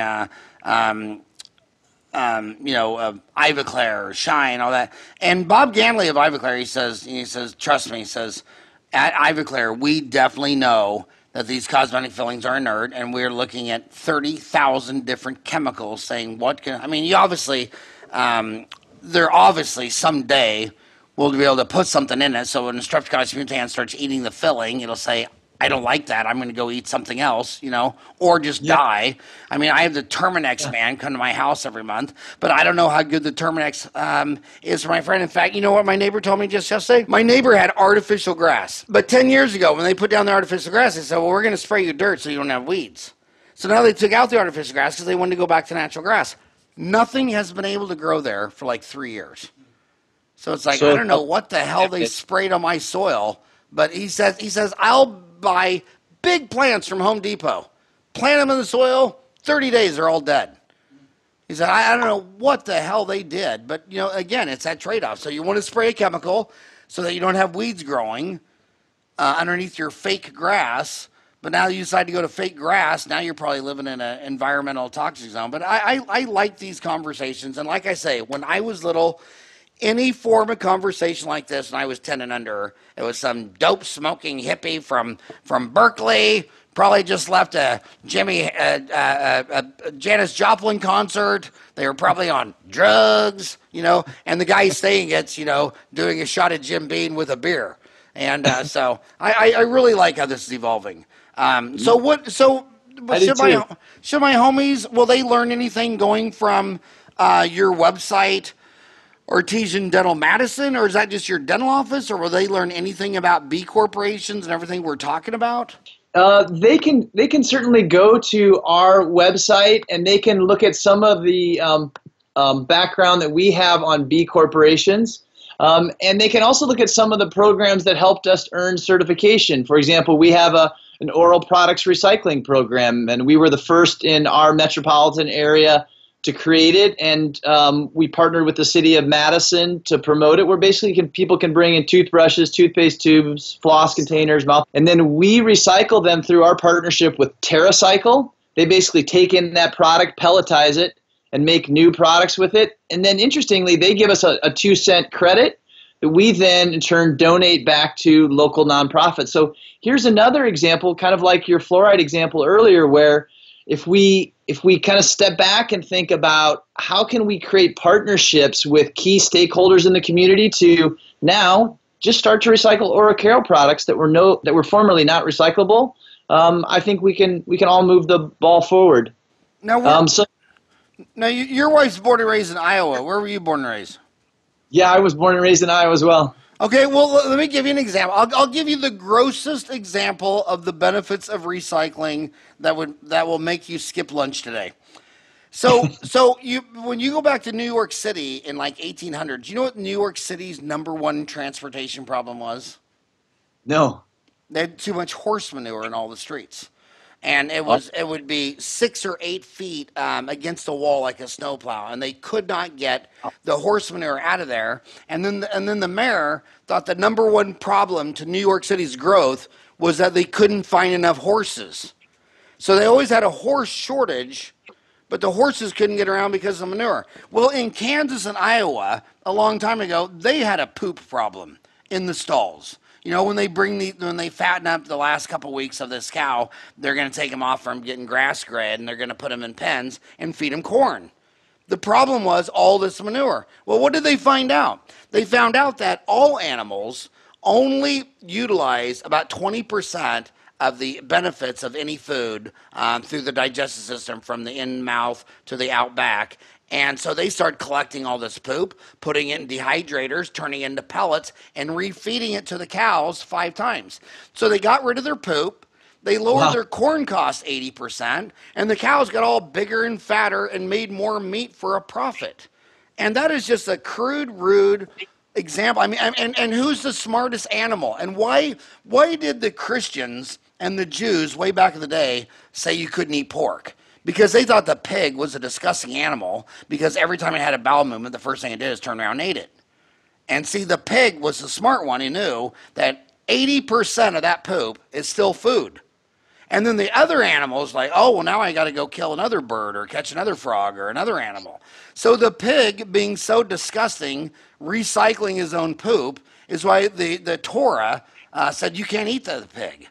Ivoclar, Shine, all that. And Bob Ganley of Ivoclar, he says, trust me, he says, at Ivoclar, we definitely know that these cosmetic fillings are inert, and we're looking at 30,000 different chemicals saying you obviously, they're obviously someday we'll be able to put something in it. So when a Streptococcus mutans starts eating the filling, it'll say, I don't like that. I'm going to go eat something else, or just die. I mean, I have the Terminex man come to my house every month, but I don't know how good the Terminex is for my friend. In fact, you know what my neighbor told me just yesterday? My neighbor had artificial grass. But 10 years ago, when they put down the artificial grass, they said, well, we're going to spray you dirt so you don't have weeds. So now they took out the artificial grass because they wanted to go back to natural grass. Nothing has been able to grow there for like 3 years. So it's like, I don't know what the hell they sprayed on my soil. But he says, I'll buy big plants from Home Depot, plant them in the soil, 30 days, they're all dead. He said, I don't know what the hell they did, but, again, it's that trade-off. So you want to spray a chemical so that you don't have weeds growing underneath your fake grass, but now you decide to go to fake grass, now you're probably living in an environmental toxic zone. But I like these conversations, and like I say, when I was little, any form of conversation like this, and I was 10 and under, it was some dope smoking hippie from Berkeley, probably just left a Janis Joplin concert. They were probably on drugs, and the guy saying it's, doing a shot at Jim Beam with a beer. And so I really like how this is evolving. Should my homies, will they learn anything going from your website, Artisan Dental Madison, or is that just your dental office, or will they learn anything about B corporations and everything we're talking about? They can certainly go to our website and they can look at some of the background that we have on B corporations. And they can also look at some of the programs that helped us earn certification. For example, we have an oral products recycling program, and we were the first in our metropolitan area to create it, and we partnered with the city of Madison to promote it, where basically people can bring in toothbrushes, toothpaste tubes, floss containers, mouth, and then we recycle them through our partnership with TerraCycle. They basically take in that product, pelletize it, and make new products with it. And then interestingly, they give us a 2-cent credit that we then in turn donate back to local nonprofits. So here's another example, kind of like your fluoride example earlier, where if we kind of step back and think about how can we create partnerships with key stakeholders in the community to now just start to recycle oral care products that were formerly not recyclable, I think we can all move the ball forward. Now, your wife's born and raised in Iowa. Where were you born and raised? Yeah, I was born and raised in Iowa as well. Okay, well, let me give you an example. I'll give you the grossest example of the benefits of recycling that will make you skip lunch today. So when you go back to New York City in like 1800s, you know what New York City's number one transportation problem was? No. They had too much horse manure in all the streets. And it would be 6 or 8 feet against the wall like a snowplow, and they could not get the horse manure out of there. And then the mayor thought the number one problem to New York City's growth was that they couldn't find enough horses. So they always had a horse shortage, but the horses couldn't get around because of manure. Well, in Kansas and Iowa, a long time ago, they had a poop problem in the stalls. When they fatten up the last couple weeks of this cow, they're going to take them off from getting grass fed, and they're going to put them in pens and feed them corn. The problem was all this manure. Well, what did they find out? They found out that all animals only utilize about 20% of the benefits of any food through the digestive system, from the in-mouth to the out back. And so they start collecting all this poop, putting it in dehydrators, turning it into pellets, and refeeding it to the cows 5 times. So they got rid of their poop. They lowered their corn costs 80%, and the cows got all bigger and fatter and made more meat for a profit. And that is just a crude, rude example. I mean, and who's the smartest animal? And why did the Christians and the Jews way back in the day say you couldn't eat pork? Because they thought the pig was a disgusting animal, because every time it had a bowel movement, the first thing it did is turn around and ate it. And see, the pig was the smart one. He knew that 80% of that poop is still food. And then the other animals like, oh, well, now I got to go kill another bird or catch another frog or another animal. So the pig, being so disgusting, recycling his own poop, is why the Torah said you can't eat the pig.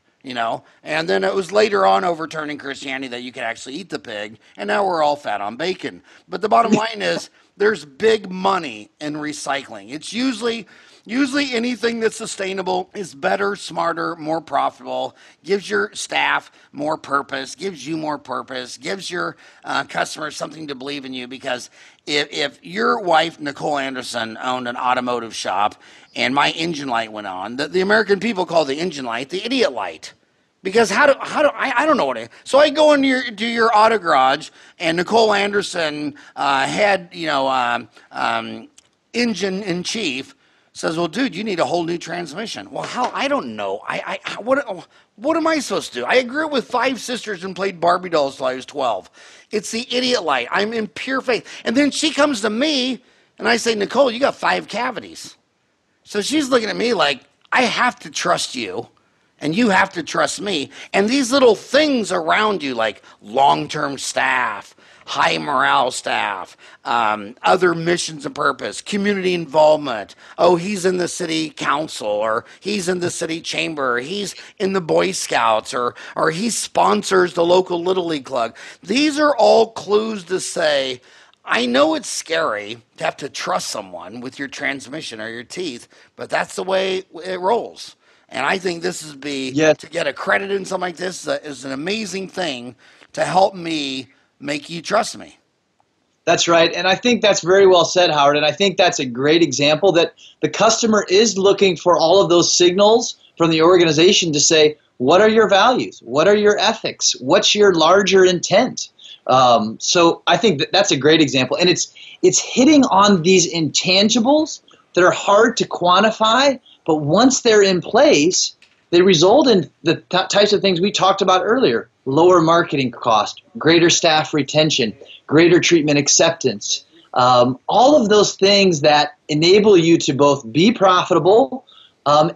And then it was later on overturning Christianity that you could actually eat the pig, and now we're all fat on bacon. But the bottom line is there's big money in recycling. It's usually anything that's sustainable is better, smarter, more profitable, gives your staff more purpose, gives you more purpose, gives your customers something to believe in you. Because if your wife, Nicole Andersen, owned an automotive shop and my engine light went on, the American people call the engine light the idiot light. Because I don't know what it is. So I go into your auto garage, and Nicole Andersen, head engine in chief, says, well, dude, you need a whole new transmission. Well, how? I don't know. What am I supposed to do? I grew up with 5 sisters and played Barbie dolls till I was 12. It's the idiot light. I'm in pure faith. And then she comes to me, and I say, Nicole, you got 5 cavities. So she's looking at me like, I have to trust you, and you have to trust me. And these little things around you, like long-term staff, high morale staff, other missions and purpose, community involvement. Oh, he's in the city council, or he's in the city chamber, or he's in the Boy Scouts, or he sponsors the local Little League club. These are all clues to say, I know it's scary to have to trust someone with your transmission or your teeth, but that's the way it rolls. And I think this is to get accredited in something like this is an amazing thing to help me make you trust me. That's right. And I think that's very well said, Howard. And I think that's a great example that the customer is looking for all of those signals from the organization to say, what are your values? What are your ethics? What's your larger intent? So I think that's a great example. And it's hitting on these intangibles that are hard to quantify, but once they're in place, they result in the types of things we talked about earlier: lower marketing cost, greater staff retention, greater treatment acceptance, all of those things that enable you to both be profitable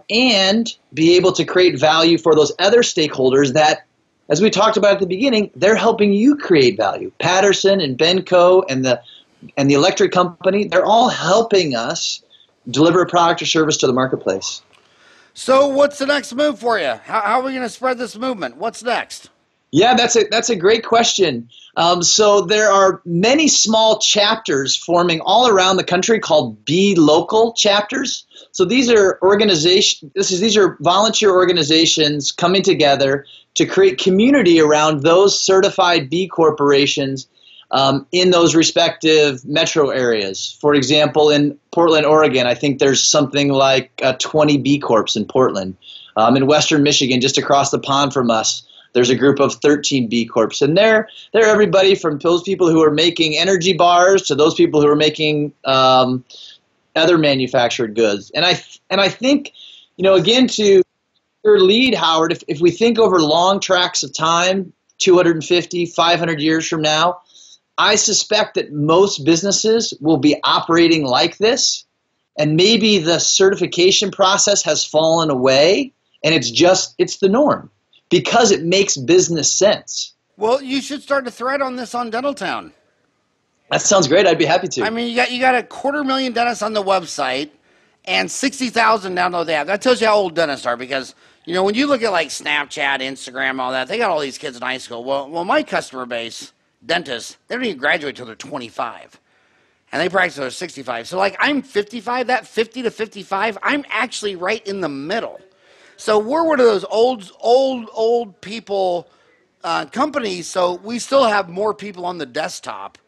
and be able to create value for those other stakeholders that, as we talked about at the beginning, they're helping you create value. Patterson and Benco and the electric company, they're all helping us deliver a product or service to the marketplace. So what's the next move for you? How are we going to spread this movement? What's next? Yeah, that's a great question. So there are many small chapters forming all around the country called Be Local chapters. So these are these are volunteer organizations coming together to create community around those certified B corporations in those respective metro areas. For example, in Portland, Oregon, I think there's something like 20 B Corps in Portland. In Western Michigan, just across the pond from us, there's a group of 13 B Corps. And they're everybody from those people who are making energy bars to those people who are making other manufactured goods. And I think, again, to your lead, Howard, if we think over long tracks of time, 250, 500 years from now, I suspect that most businesses will be operating like this, and maybe the certification process has fallen away, and it's the norm because it makes business sense. Well, you should start a thread on this on Dentaltown. That sounds great. I'd be happy to. I mean, you got 250,000 dentists on the website and 60,000 download the app. That tells you how old dentists are, because when you look at like Snapchat, Instagram, all that, they got all these kids in high school. Well, my customer base, dentists, they don't even graduate till they're 25, and they practice till they're 65. So like, I'm 55. That 50 to 55, I'm actually right in the middle. So we're one of those old people companies. So we still have more people on the desktop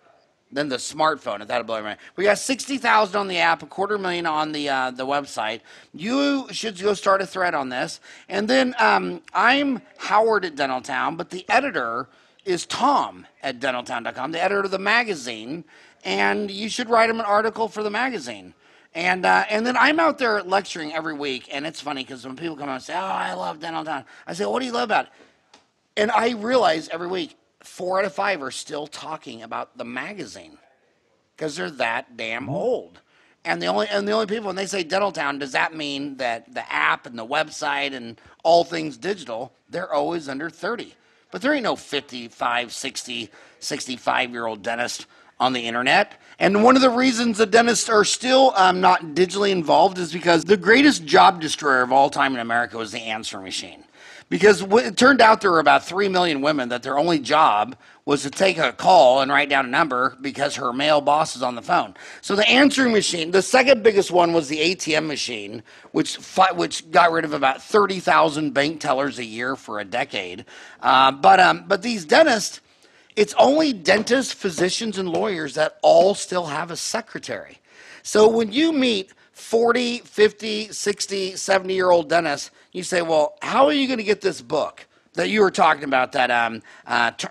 than the smartphone, if that'll blow your mind. We got 60,000 on the app, 250,000 on the website. You should go start a thread on this. And then I'm Howard at Dentaltown, but the editor is Tom at dentaltown.com, the editor of the magazine, and you should write him an article for the magazine. And then I'm out there lecturing every week, and it's funny because when people come out and say, "Oh, I love Dentaltown," I say, "What do you love about it?" And I realize every week, 4 out of 5 are still talking about the magazine because they're that damn old. And the only people, when they say Dentaltown, does that mean that the app and the website and all things digital, they're always under 30. But there ain't no 55, 60, 65-year-old dentist on the internet. And one of the reasons the dentists are still not digitally involved is because the greatest job destroyer of all time in America was the answering machine. Because it turned out there were about 3 million women that their only job was to take a call and write down a number because her male boss is on the phone. So the answering machine, the second biggest one was the ATM machine, which got rid of about 30,000 bank tellers a year for a decade. But these dentists, it's only dentists, physicians, and lawyers that all still have a secretary. So when you meet 40, 50, 60, 70-year-old dentists, you say, well, how are you going to get this book that you were talking about, that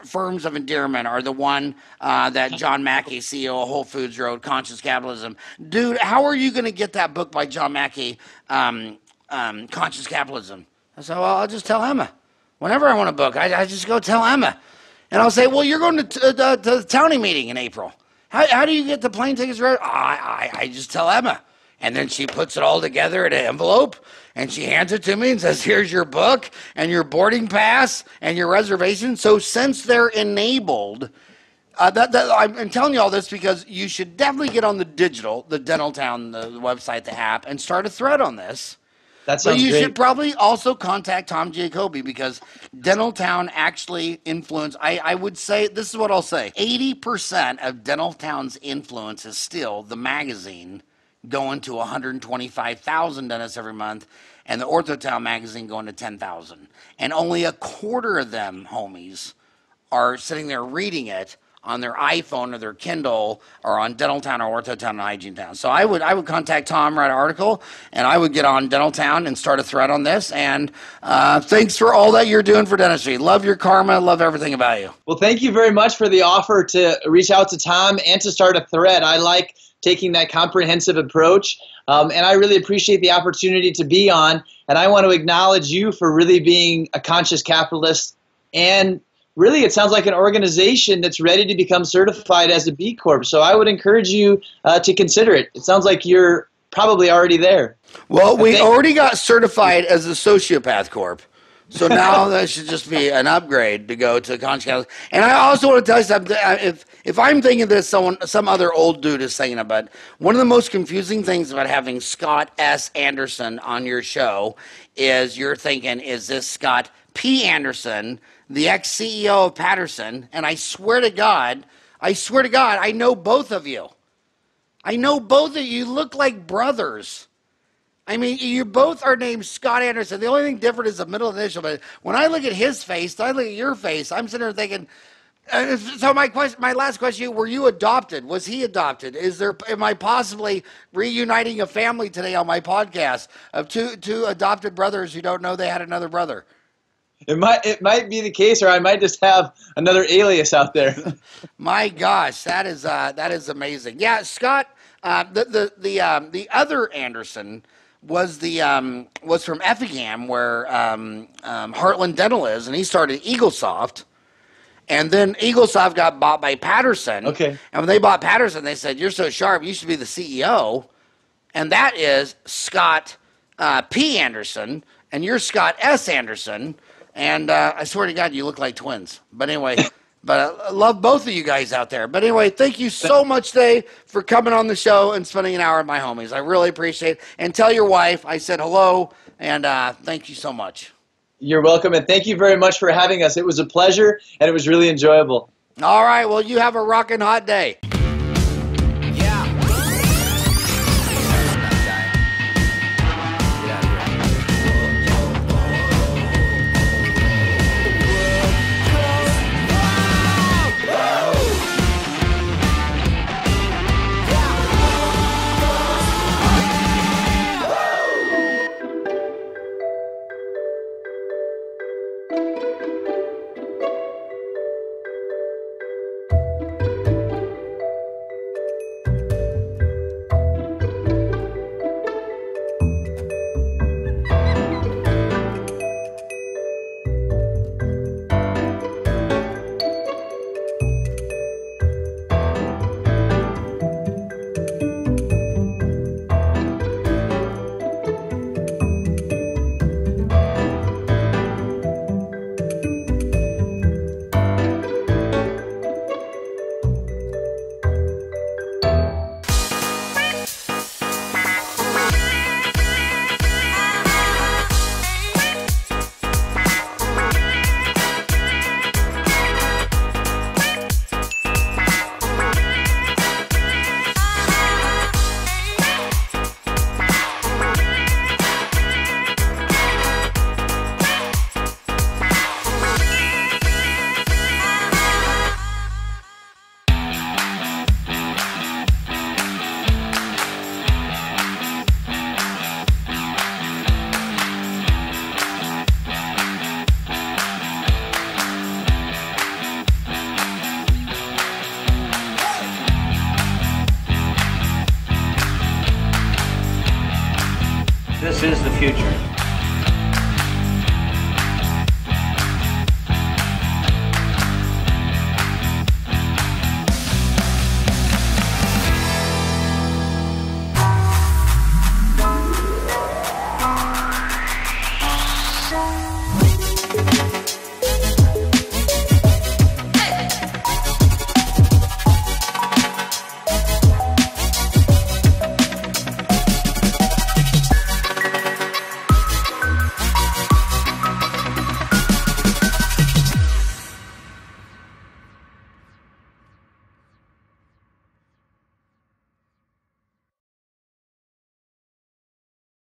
Firms of Endearment, or the one that John Mackey, CEO of Whole Foods, wrote, Conscious Capitalism? Dude, how are you going to get that book by John Mackey, Conscious Capitalism? I said, well, I'll just tell Emma. Whenever I want a book, I just go tell Emma. And I'll say, well, you're going to the county meeting in April. How do you get the plane tickets ready? I just tell Emma. And then she puts it all together in an envelope, and she hands it to me and says, here's your book and your boarding pass and your reservation. So since they're enabled, I'm telling you all this because you should definitely get on the Dental Town, the website, the app, and start a thread on this. That sounds But you great. should probably also contact Tom Jacoby because Dental Town actually influenced. I would say, this is what I'll say, 80% of Dental Town's influence is still the magazine going to 125,000 dentists every month, and the OrthoTown magazine going to 10,000. And only a quarter of them, homies, are sitting there reading it on their iPhone or their Kindle or on Dental Town or OrthoTown and Hygiene Town. So I would contact Tom, write an article, and I would get on Dental Town and start a thread on this. And thanks for all that you're doing for dentistry. Love your karma. Love everything about you. Well, thank you very much for the offer to reach out to Tom and to start a thread. I like taking that comprehensive approach, and I really appreciate the opportunity to be on. And I want to acknowledge you for really being a conscious capitalist, and really it sounds like an organization that's ready to become certified as a B Corp. So I would encourage you to consider it. It sounds like you're probably already there. Well, we already got certified as a Sociopath Corp. So now that should just be an upgrade to go to Conscious Capitalism. And I also want to tell you something. If I'm thinking this, some other old dude is saying it, but one of the most confusing things about having Scott S. Andersen on your show is you're thinking, is this Scott P. Andersen, the ex-CEO of Patterson? And I swear to God, I know both of you. I know both of you. You look like brothers. I mean, you both are named Scott Andersen. The only thing different is the middle initial. But when I look at his face, I look at your face, I'm sitting there thinking, so my last question, were you adopted? Was he adopted? Am I possibly reuniting a family today on my podcast of two adopted brothers who don't know they had another brother? It might be the case, or I might just have another alias out there. My gosh, that is amazing. Yeah, Scott, the other Andersen was from Effingham, where Heartland Dental is, and he started Eaglesoft. And then Eaglesoft got bought by Patterson. Okay. And when they bought Patterson, they said, "You're so sharp, you should be the CEO." And that is Scott P. Andersen, and you're Scott S. Andersen. And I swear to God, you look like twins. But anyway, I love both of you guys out there. But anyway, thank you so much today for coming on the show and spending an hour with my homies. I really appreciate it. And tell your wife I said hello, and thank you so much. You're welcome, and thank you very much for having us. It was a pleasure, and it was really enjoyable. All right, well, you have a rockin' hot day. This is the future.